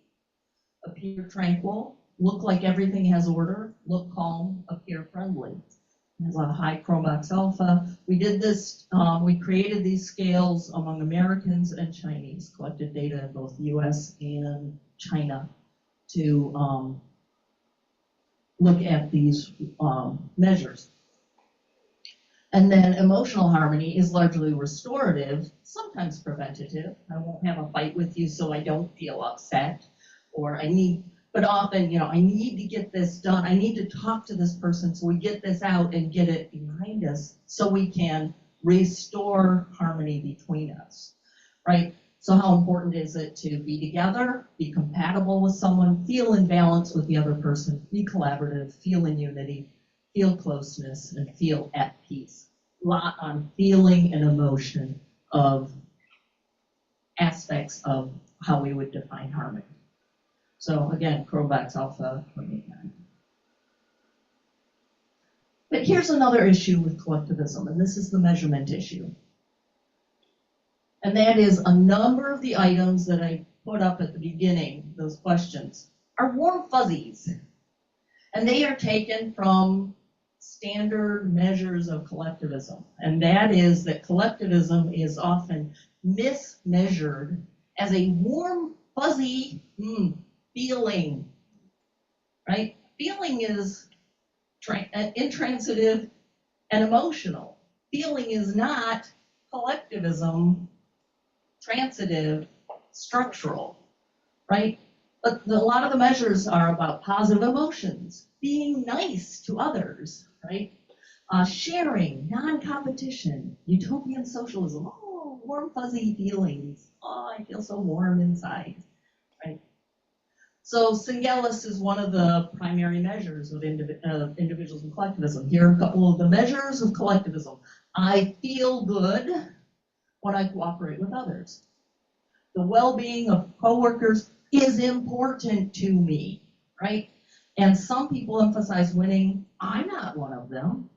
Appear tranquil, look like everything has order, look calm, appear friendly. It has a high Chromax alpha. We did this, we created these scales among Americans and Chinese, collected data in both US and China to look at these measures. And then emotional harmony is largely restorative, sometimes preventative. I won't have a fight with you so I don't feel upset, or but often, I need to get this done. I need to talk to this person so we get this out and get it behind us so we can restore harmony between us, right? So how important is it to be together, be compatible with someone, feel in balance with the other person, be collaborative, feel in unity, feel closeness, and feel at peace. A lot on feeling and emotion of aspects of how we would define harmony. So again, Chromax alpha 29. But here's another issue with collectivism, and this is the measurement issue. And that is a number of the items that I put up at the beginning, those questions, are warm fuzzies. And they are taken from standard measures of collectivism. And that is that collectivism is often mismeasured as a warm, fuzzy feeling, right? Feeling is intransitive and emotional. Feeling is not collectivism, transitive, structural, right? But a lot of the measures are about positive emotions, being nice to others, right? Sharing, non-competition, utopian socialism, warm, fuzzy feelings. I feel so warm inside, right? So Singelis is one of the primary measures of individualism and collectivism. Here are a couple of the measures of collectivism. I feel good when I cooperate with others. The well-being of coworkers is important to me, right? And some people emphasize winning. I'm not one of them,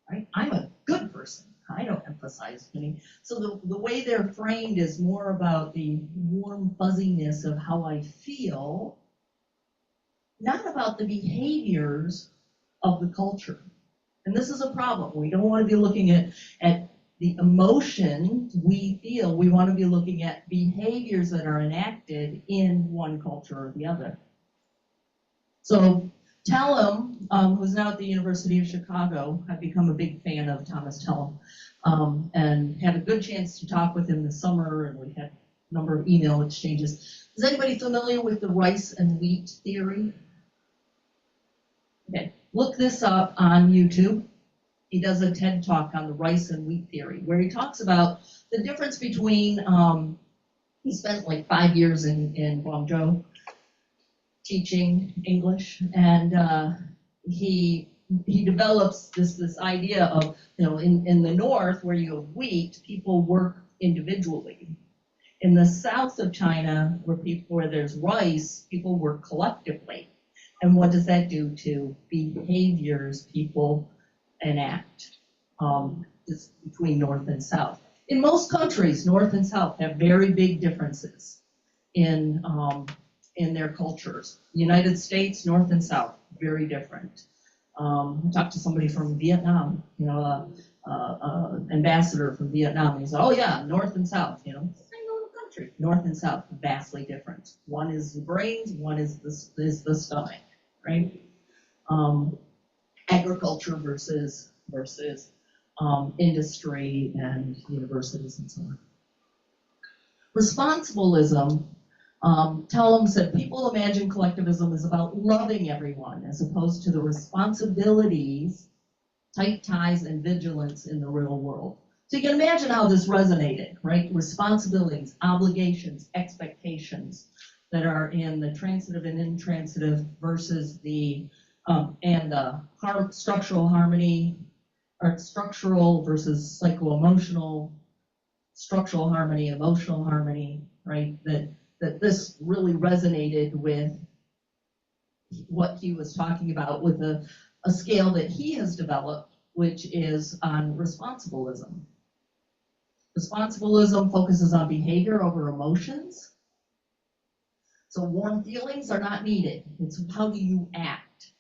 right? I'm a good person. I don't emphasize winning. So the way they're framed is more about the warm fuzziness of how I feel, not about the behaviors of the culture. And this is a problem. We don't want to be looking at the emotion we feel. We want to be looking at behaviors that are enacted in one culture or the other. So Tellem, who's now at the University of Chicago, I've become a big fan of Thomas Tellem, and had a good chance to talk with him this summer, and we had a number of email exchanges. Is anybody familiar with the rice and wheat theory? Okay, look this up on YouTube. He does a TED talk on the rice and wheat theory, where he talks about the difference between, he spent like 5 years in Guangzhou teaching English, and he develops this idea of, in the north where you have wheat, people work individually. In the south of China, where there's rice, people work collectively. And what does that do to behaviors people enact between north and south? In most countries, north and south have very big differences in their cultures. United States, north and south, very different. I talked to somebody from Vietnam, ambassador from Vietnam. He said, "Oh yeah, north and south, same little country, north and south, vastly different. One is the brains, one is the stomach, right? Agriculture versus industry and universities and so on." Responsibilism, Tellem said, people imagine collectivism is about loving everyone as opposed to the responsibilities, tight ties, and vigilance in the real world. So you can imagine how this resonated, right? Responsibilities, obligations, expectations that are in the transitive and intransitive versus the structural harmony, or structural versus psycho-emotional, structural harmony, emotional harmony, right? That this really resonated with what he was talking about with a scale that he has developed, which is on responsibilism. Responsibilism focuses on behavior over emotions. So warm feelings are not needed. It's how do you act,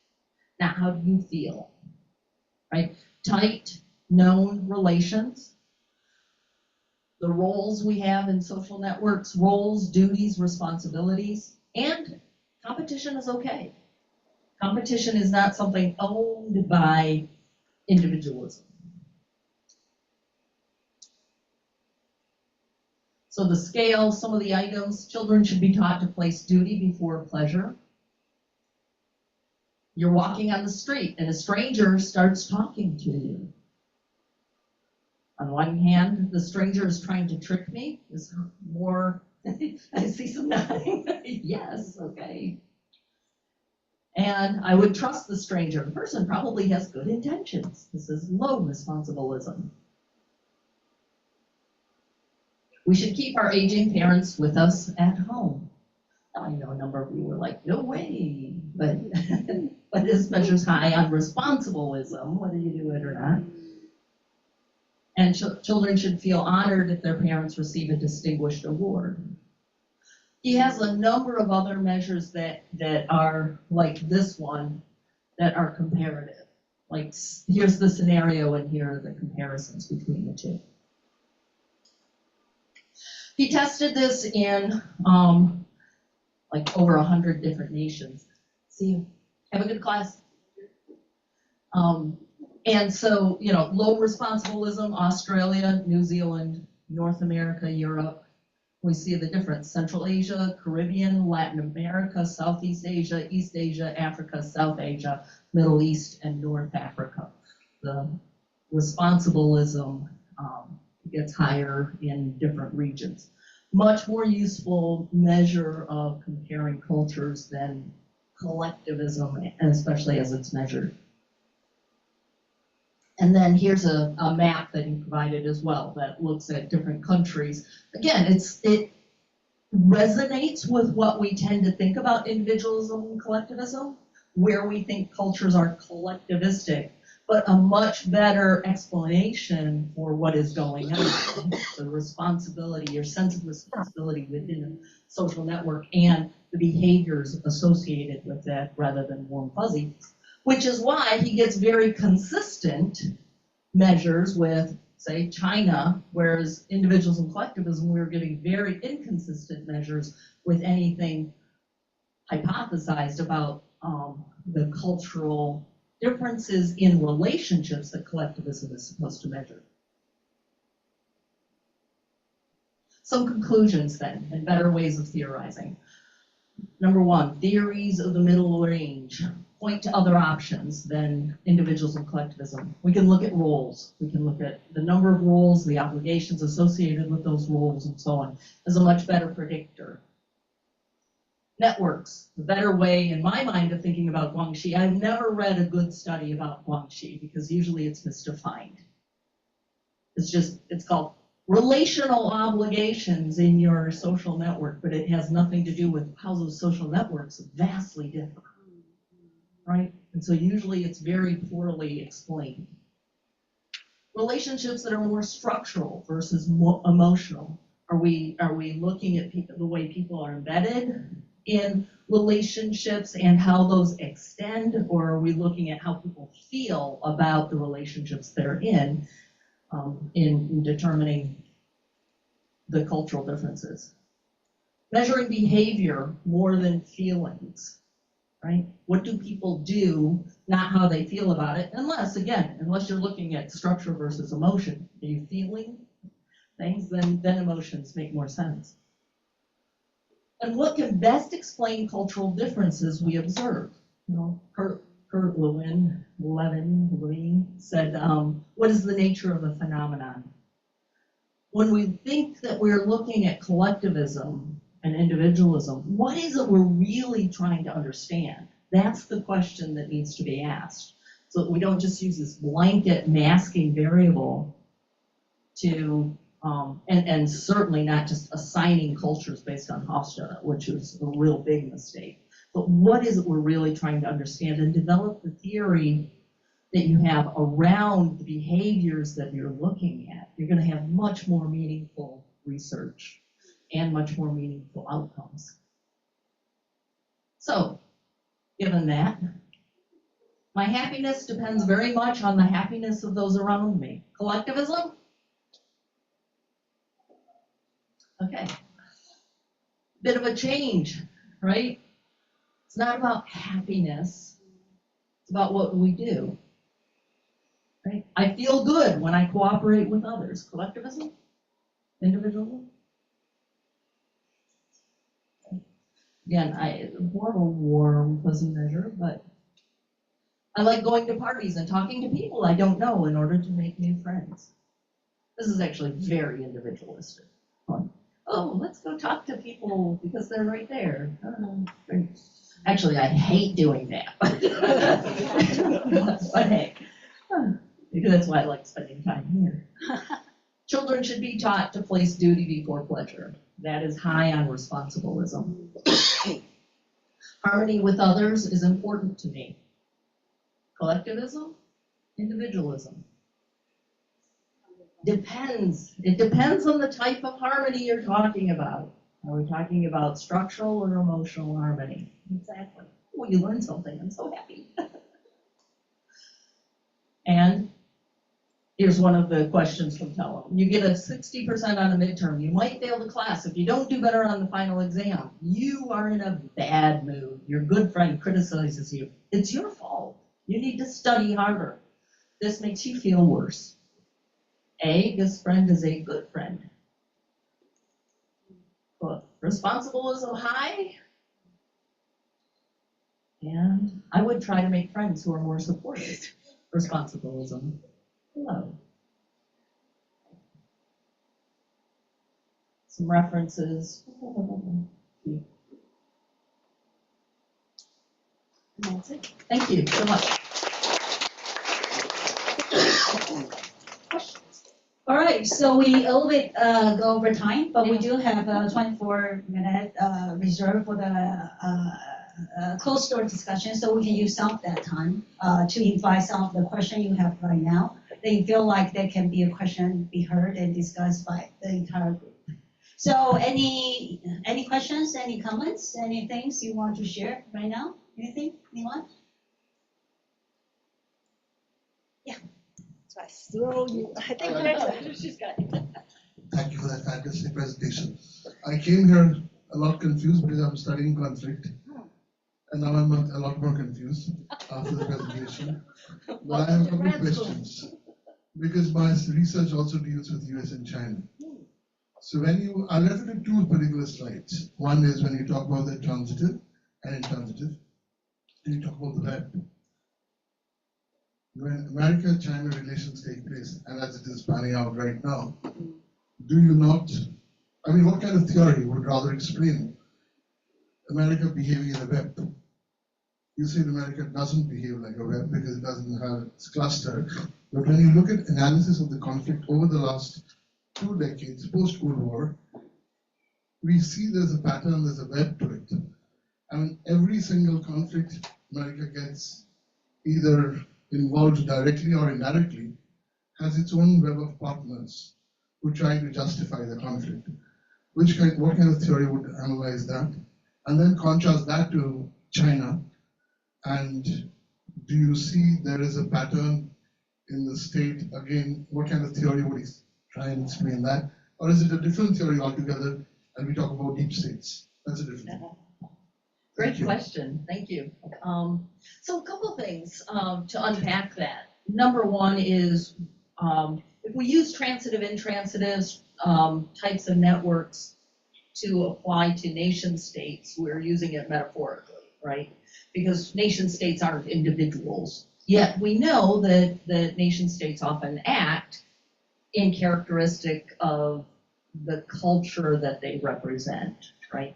not how do you feel, right? Tight, known relations. The roles we have in social networks, roles, duties, responsibilities, and competition is okay. Competition is not something owned by individualism. So the scale, some of the items, children should be taught to place duty before pleasure. You're walking on the street and a stranger starts talking to you. On one hand, the stranger is trying to trick me. Is more, I see some nodding. Yes, okay. And I would trust the stranger. The person probably has good intentions. This is low responsibilism. We should keep our aging parents with us at home. Now, I know a number of you were like, no way, but this measures high on responsibilism, whether you do it or not. And children should feel honored if their parents receive a distinguished award. He has a number of other measures that are like this one that are comparative. Like, here's the scenario and here are the comparisons between the two. He tested this in like over 100 different nations. See you. Have a good class. And so, you know, low responsibilism, Australia, New Zealand, North America, Europe. We see the difference. Central Asia, Caribbean, Latin America, Southeast Asia, East Asia, Africa, South Asia, Middle East, and North Africa. The responsibilism gets higher in different regions. Much more useful measure of comparing cultures than collectivism, especially as it's measured. And then here's a map that he provided as well that looks at different countries. Again, it resonates with what we tend to think about individualism and collectivism, where we think cultures are collectivistic, but a much better explanation for what is going on. The responsibility, your sense of responsibility within a social network and the behaviors associated with that rather than warm fuzzy. Which is why he gets very consistent measures with, say, China, whereas individualism and collectivism, we were getting very inconsistent measures with anything hypothesized about the cultural differences in relationships that collectivism is supposed to measure. Some conclusions then, and better ways of theorizing. Number one, theories of the middle range point to other options than individualism and collectivism. We can look at roles. We can look at the number of roles, the obligations associated with those roles, and so on, as a much better predictor. Networks, the better way, in my mind, of thinking about Guangxi. I've never read a good study about Guangxi because usually it's misdefined. It's called relational obligations in your social network, but it has nothing to do with how those social networks vastly differ. Right? And so usually it's very poorly explained. Relationships that are more structural versus more emotional. Are we looking at the way people are embedded in relationships and how those extend, or are we looking at how people feel about the relationships they're in determining the cultural differences? Measuring behavior more than feelings. Right? What do people do, not how they feel about it, unless you're looking at structure versus emotion. Are you feeling things? Then emotions make more sense. And what can best explain cultural differences we observe? You know, Kurt Lewin said, what is the nature of a phenomenon? when we think that we're looking at collectivism and individualism, what is it we're really trying to understand? That's the question that needs to be asked. So that we don't just use this blanket masking variable to, and certainly not just assigning cultures based on Hofstede, which is a real big mistake. But what is it we're really trying to understand, and develop the theory that you have around the behaviors that you're looking at. You're going to have much more meaningful research and much more meaningful outcomes. So, given that, my happiness depends very much on the happiness of those around me. Collectivism? Okay. Bit of a change, right? It's not about happiness. It's about what we do. Right? I feel good when I cooperate with others. Collectivism? Individualism? Again, more of a warm, fuzzy measure, but I like going to parties and talking to people I don't know in order to make new friends. This is actually very individualistic. Oh, let's go talk to people because they're right there. Actually, I hate doing that. But hey, because that's why I like spending time here. Children should be taught to place duty before pleasure. That is high on responsibilism. Harmony with others is important to me. Collectivism, individualism. Depends. It depends on the type of harmony you're talking about. Are we talking about structural or emotional harmony? Exactly. Well, you learned something. I'm so happy. And here's one of the questions from Telem. You get a 60% on a midterm. You might fail the class. If you don't do better on the final exam, you are in a bad mood. Your good friend criticizes you. It's your fault. You need to study harder. This makes you feel worse. A, this friend is a good friend. But responsibilism high. And I would try to make friends who are more supportive. Responsibilism low. Some references. That's it. Thank you so much. All right, so we a little bit go over time, but we do have a 24-minute reserved for the closed door discussion, so we can use some of that time to invite some of the questions you have right now. That you feel like there can be a question be heard and discussed by the entire group. So any questions, any comments, any things you want to share right now? Anything, anyone? Yeah. So I throw you. I think next she's got it. Thank you for that fantastic presentation. I came here a lot confused because I'm studying conflict. And now I'm a lot more confused after the presentation. But I have a couple of questions. Because my research also deals with US and China. So when I left it in two particular slides. One is when you talk about the transitive and intransitive. And you talk about the web. When America-China relations take place, and as it is panning out right now, do you not, what kind of theory would rather explain America behaving in a web? You say America doesn't behave like a web because it doesn't have its cluster. But when you look at analysis of the conflict over the last 2 decades, post-Cold War, we see there's a pattern, there's a web to it. Every single conflict America gets either involved directly or indirectly has its own web of partners who try to justify the conflict. What kind of theory would analyze that? And then contrast that to China. And do you see there is a pattern in the state? Again, what kind of theory would try and explain that? Or is it a different theory altogether and we talk about deep states? That's a different thing. Great question. Thank you. So a couple things to unpack that. Number one is if we use transitive, intransitive types of networks to apply to nation states, we're using it metaphorically, right? Because nation states aren't individuals. Yet we know that nation states often act characteristic of the culture that they represent, right?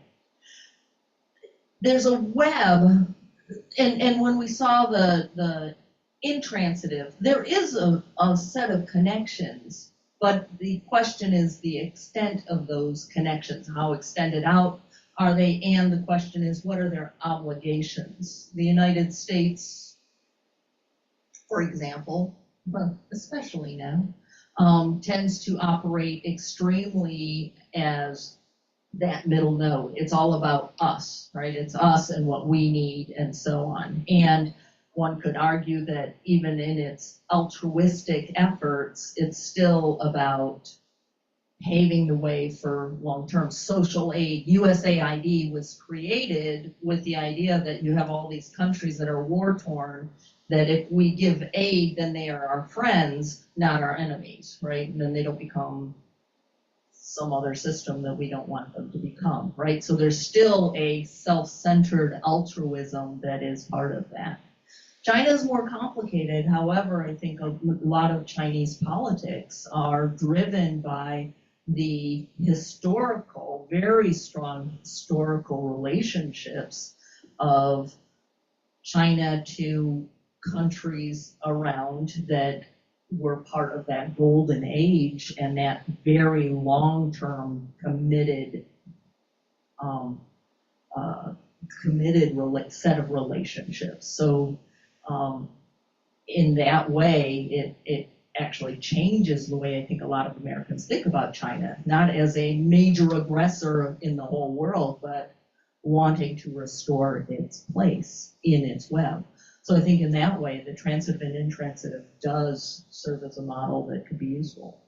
There's a web, and when we saw the intransitive, there is a set of connections, but the question is the extent of those connections. How extended out are they? And the question is, what are their obligations? The United States, for example, but especially now, tends to operate extremely as that middle node. It's all about us, right? It's us and what we need and so on. And one could argue that even in its altruistic efforts, it's still about paving the way for long-term social aid. USAID was created with the idea that you have all these countries that are war-torn, that if we give aid, then they are our friends, not our enemies, right? And then they don't become some other system that we don't want them to become, right? So there's still a self-centered altruism that is part of that. China is more complicated. However, I think a lot of Chinese politics are driven by the historical, very strong historical relationships of China to countries around that were part of that golden age and that very long-term committed set of relationships. So in that way, it actually changes the way I think a lot of Americans think about China, not as a major aggressor in the whole world, but wanting to restore its place in its web. So I think in that way, the transitive and intransitive does serve as a model that could be useful.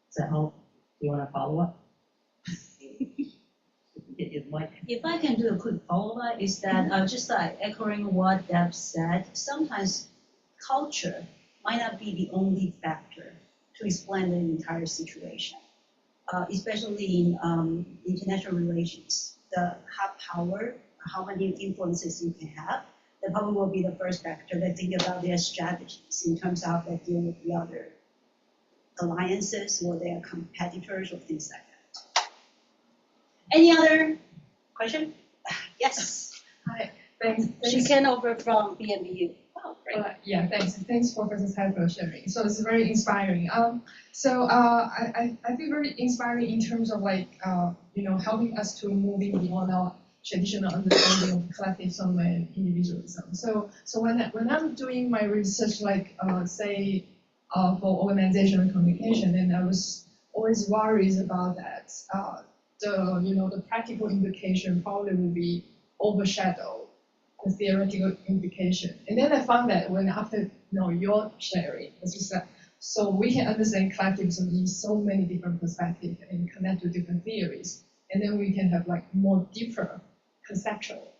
Does that help? Do you want to follow up? If I can do a quick follow-up, is that just like echoing what Deb said, sometimes culture might not be the only factor to explain the entire situation, especially in international relations. The power, how many influences you can have, that probably will be the first factor that think about their strategies in terms of how they deal with the other alliances or their competitors or things like that. Any other question? Yes. Hi, thanks. She came over from BMU. Oh, great. Yeah, thanks. Thanks for Professor Cai for sharing. So it's very inspiring. I feel very inspiring in terms of like, helping us to moving beyond our traditional understanding of collectivism and individualism. So when I'm doing my research, like say for organizational communication, and I was always worried about that. The practical implication probably will be overshadow the theoretical implication. And then I found that when after your sharing, as you said, so we can understand collectivism in so many different perspectives and connect to different theories, and then we can have like more deeper conceptual,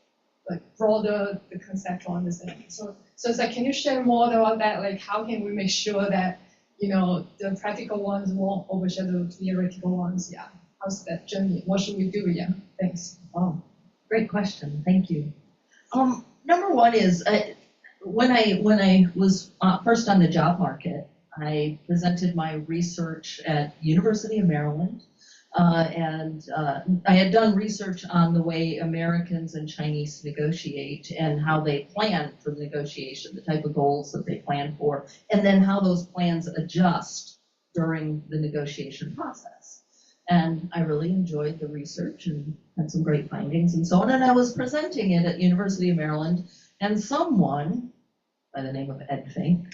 like broader the conceptual understanding. So it's like, can you share more about that? Like, how can we make sure that the practical ones won't overshadow the theoretical ones? Yeah. How's that journey? What should we do? Yeah. Thanks. Oh, great question. Thank you. Number one is when I was first on the job market, I presented my research at University of Maryland, and I had done research on the way Americans and Chinese negotiate and how they plan for negotiation, the type of goals that they plan for, and then how those plans adjust during the negotiation process. And I really enjoyed the research and had some great findings and so on. And I was presenting it at University of Maryland, and someone by the name of Ed Fink,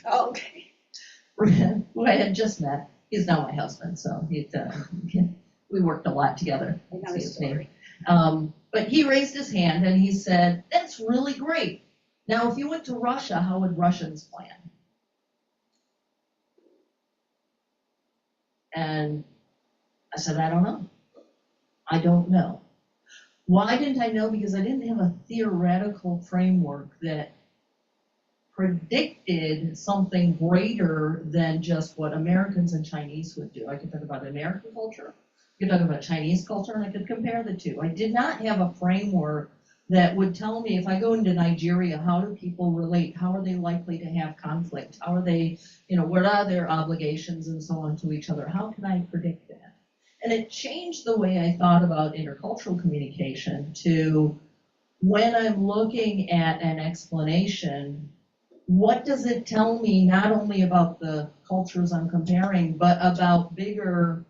who I had just met, he's now my husband, so we worked a lot together. See his name. But he raised his hand and he said, "That's really great. Now, if you went to Russia, how would Russians plan?" And I said, "I don't know. I don't know." Why didn't I know? Because I didn't have a theoretical framework that predicted something greater than just what Americans and Chinese would do. I could talk about American culture, I could talk about Chinese culture, and I could compare the two. I did not have a framework that would tell me if I go into Nigeria, how do people relate? How are they likely to have conflict? How are they, what are their obligations and so on to each other? How can I predict that? And it changed the way I thought about intercultural communication to when I'm looking at an explanation, what does it tell me not only about the cultures I'm comparing, but about bigger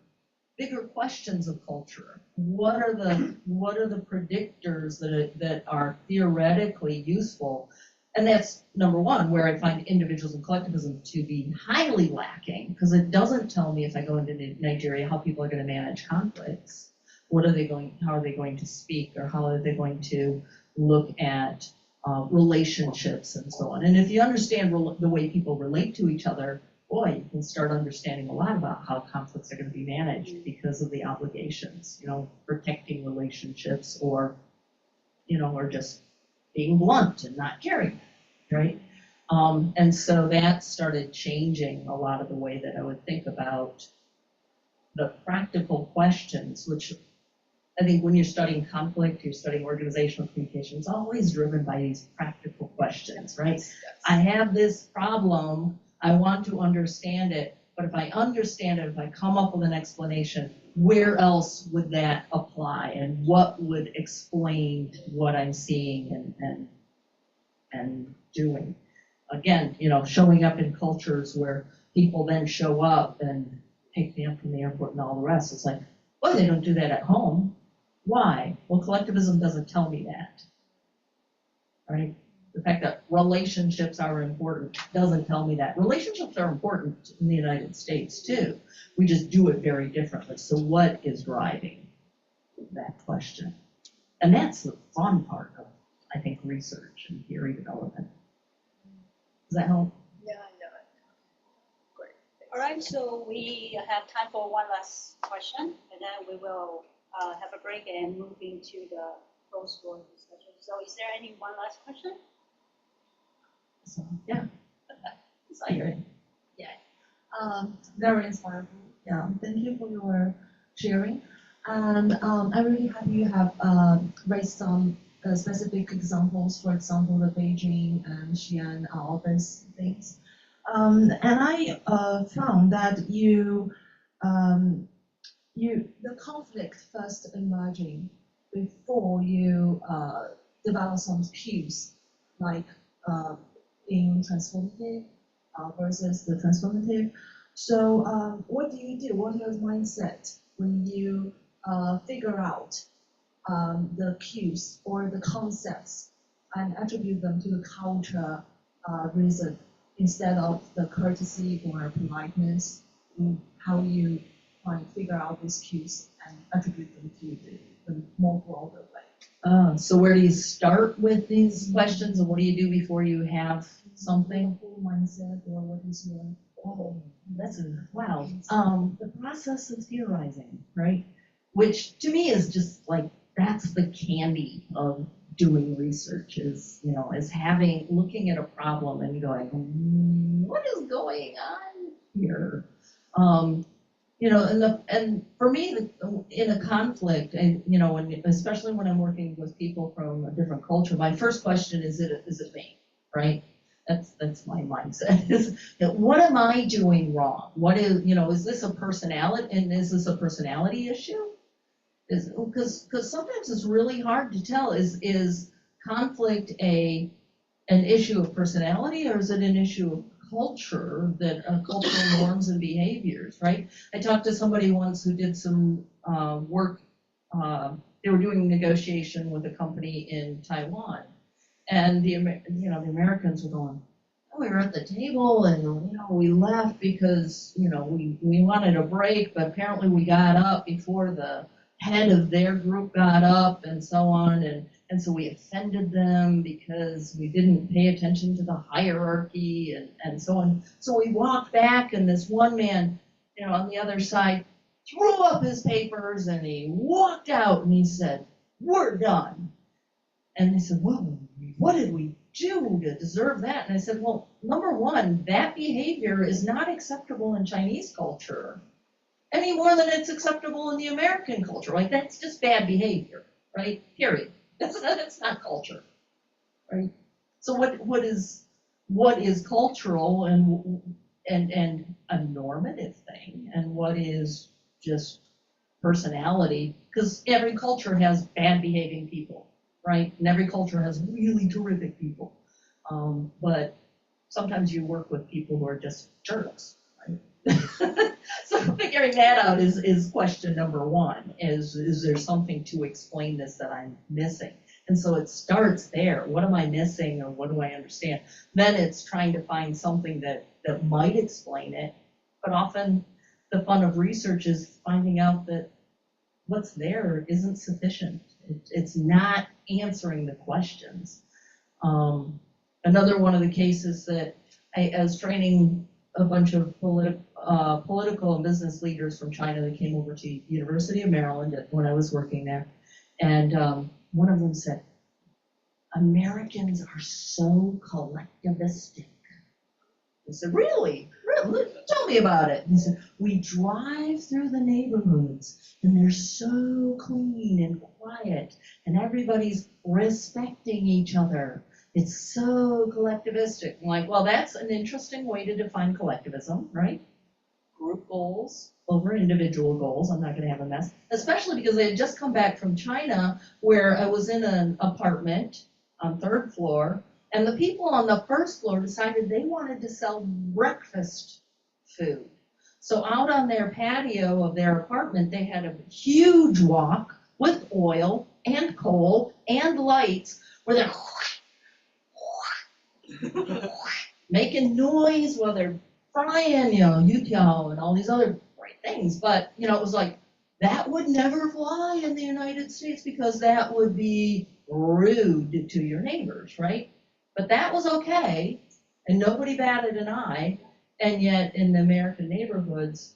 questions of culture? What are the predictors that are theoretically useful? And that's number one, where I find individualism and collectivism to be highly lacking, because it doesn't tell me if I go into Nigeria how people are going to manage conflicts. How are they going to speak, or how are they going to look at relationships and so on? And if you understand the way people relate to each other, boy, you can start understanding a lot about how conflicts are going to be managed because of the obligations, protecting relationships, or just being blunt and not caring, right? And so that started changing a lot of the way that I would think about the practical questions, which I think when you're studying conflict, you're studying organizational communication, it's always driven by these practical questions, right? Yes. I have this problem, I want to understand it, but if I understand it, if I come up with an explanation, where else would that apply, and what would explain what I'm seeing and doing? Again, showing up in cultures where people then show up and pick me up from the airport and all the rest. It's like, well, they don't do that at home. Why? Well, collectivism doesn't tell me that, right? The fact that relationships are important doesn't tell me that. Relationships are important in the United States too. We just do it very differently. So what is driving that question? And that's the fun part of, I think, research and theory development. Does that help? Yeah, I know. Great. Thanks. All right, so we have time for one last question, and then we will have a break and move into the closed door discussion. So is there any one last question? So, yeah. So you're in. Very inspiring. Yeah, thank you for your sharing. And I'm really happy you have raised some specific examples, for example, the Beijing and Xi'an, all these things. And I found that the conflict first emerging before you develop some cues, like being transformative versus the transformative. So what do you do? What is your mindset when you figure out the cues or the concepts and attribute them to the culture reason instead of the courtesy or politeness? How you try to figure out these cues and attribute them to the more broader way. So where do you start with these questions, and what do you do before you have something? Full mindset, or what is your wow. The process of theorizing, right? Which to me is just like, that's the candy of doing research, is looking at a problem and going, what is going on here? And for me, in a conflict, and especially when I'm working with people from a different culture, my first question is it me, right? That's my mindset. Is that what am I doing wrong? What is this a personality, and is this a personality issue? Because sometimes it's really hard to tell. Is conflict an issue of personality, or is it an issue of culture, cultural norms and behaviors, right? I talked to somebody once who did some work. They were doing negotiation with a company in Taiwan, and the Americans were going, oh, we were at the table, and we left because we wanted a break, but apparently we got up before the head of their group got up, and so on, and so we offended them because we didn't pay attention to the hierarchy and so on. So we walked back, and this one man, on the other side, threw up his papers, and he walked out, and he said, "We're done." And they said, "Well, what did we do to deserve that?" And I said, well, number one, that behavior is not acceptable in Chinese culture any more than it's acceptable in the American culture. Like, that's just bad behavior, right? Period. It's not culture, right? So what is cultural and a normative thing, and what is just personality? Because every culture has bad behaving people, right? And every culture has really terrific people. But sometimes you work with people who are just jerks, right? So figuring that out is question number one. Is there something to explain this that I'm missing? And so it starts there. What am I missing, or what do I understand? Then it's trying to find something that might explain it. But often the fun of research is finding out that what's there isn't sufficient. It's not answering the questions. Another one of the cases that I was training a bunch of political and business leaders from China that came over to University of Maryland when I was working there. And one of them said, Americans are so collectivistic. I said, really? Really? Tell me about it. And he said, we drive through the neighborhoods and they're so clean and quiet and everybody's respecting each other. It's so collectivistic. I'm like, well, that's an interesting way to define collectivism, right? Group goals over individual goals. I'm not going to have a mess, especially because I had just come back from China where I was in an apartment on 3rd floor, and the people on the 1st floor decided they wanted to sell breakfast food. So out on their patio of their apartment, they had a huge wok with oil and coal and lights where they're making noise while they're frying, youtiao and all these other great things. But, it was like, that would never fly in the United States because that would be rude to your neighbors, right? But that was okay, and nobody batted an eye, and yet in the American neighborhoods,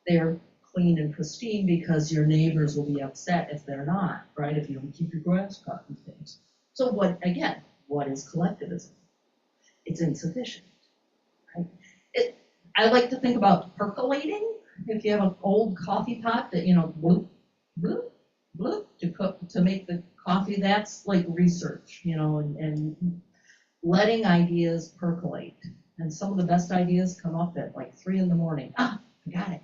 they're clean and pristine because your neighbors will be upset if they're not, right? If you don't keep your grass cut and things. So what is collectivism? It's insufficient, right? I like to think about percolating. If you have an old coffee pot that, bloop, bloop, bloop, to make the coffee, that's like research, and letting ideas percolate. And some of the best ideas come up at like 3 a.m. I got it.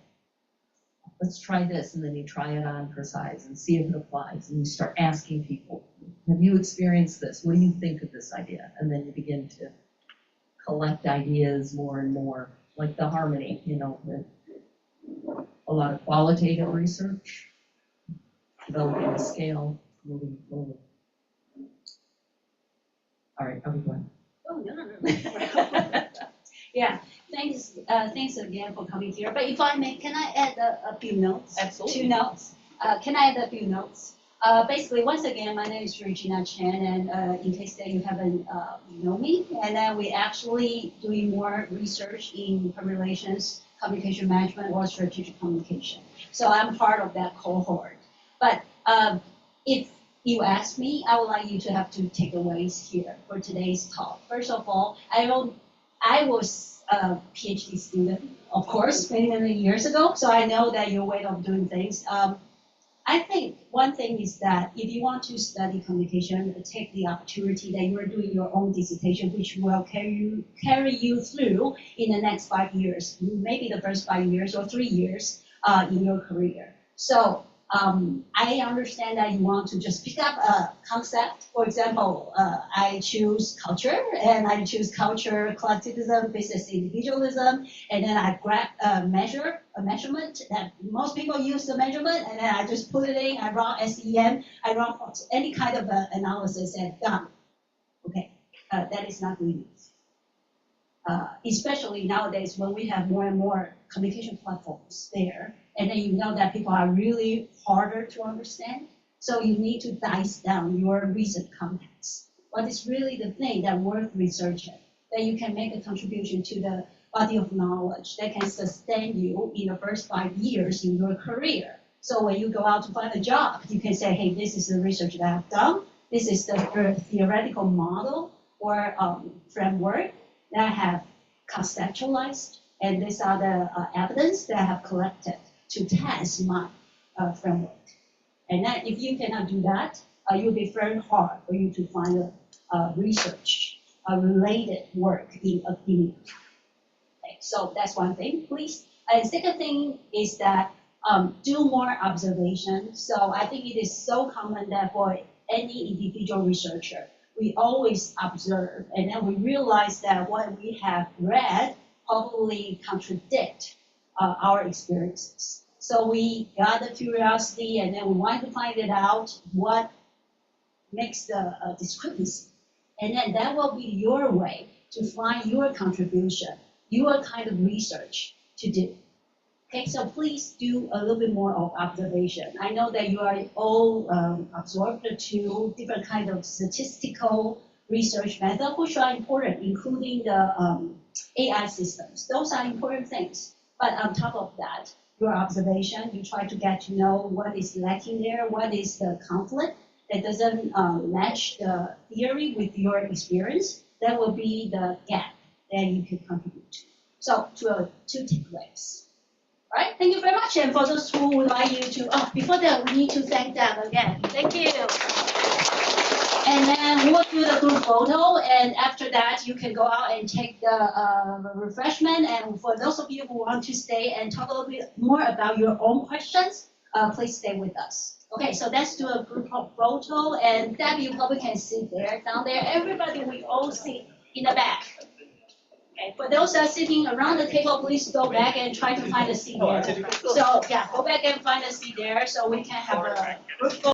Let's try this. And then you try it on for size and see if it applies. And you start asking people, have you experienced this? What do you think of this idea? And then you begin to collect ideas more and more, like the harmony, a lot of qualitative research, developing a scale, moving forward. All right, are we going? Oh, no. Yeah, thanks again for coming here. But if I may, can I add a few notes? Absolutely. 2 notes. Can I add a few notes? Basically, once again, my name is Regina Chen, and in case that you haven't know me, and then we actually doing more research in public relations, communication management, or strategic communication. So I'm part of that cohort. But if you ask me, I would like you to have 2 takeaways here for today's talk. First of all, I was a PhD student, of course, many years ago, so I know that your way of doing things. I think one thing is that if you want to study communication, take the opportunity that you're doing your own dissertation, which will carry you through in the next 5 years, maybe the first 5 years or 3 years in your career. So I understand that you want to just pick up a concept. For example, I choose culture, and I choose culture, collectivism, business individualism, and then I grab a measurement that most people use the measurement, and then I just put it in, I run SEM, I run any kind of analysis, and done. Okay, that is not good enough. Especially nowadays when we have more and more communication platforms there. And then you know that people are really harder to understand. So you need to dice down your recent context. What is really the thing that worth researching, that you can make a contribution to the body of knowledge that can sustain you in the first 5 years in your career. So when you go out to find a job, you can say, hey, this is the research that I've done. This is the theoretical model or framework that I have conceptualized. And these are the evidence that I have collected to test my framework. And then if you cannot do that, it will be very hard for you to find research related work in academia. Okay, so that's one thing, please. And second thing is that do more observation. So I think it is so common that for any individual researcher, we always observe, and then we realize that what we have read probably contradict our experiences. So we got the curiosity, and then we want to find it out what makes the discrepancy. And then that will be your way to find your contribution, your kind of research to do. Okay, so please do a little bit more of observation. I know that you are all absorbed to different kind of statistical research methods, which are important, including the AI systems. Those are important things. But on top of that, your observation, you try to get to know what is lacking there, what is the conflict that doesn't match the theory with your experience. That will be the gap that you can contribute to. So two takeaways. All right, thank you very much. And for those who would like you to, before that, we need to thank them again. Thank you. And then we will do the group photo. And after that, you can go out and take the refreshment. And for those of you who want to stay and talk a little bit more about your own questions, please stay with us. Okay, so let's do a group photo. And Debbie, you probably can sit there, down there. Everybody, we all sit in the back. Okay, for those that are sitting around the table, please go back and try to find a seat there. So yeah, go back and find a seat there so we can have a group photo.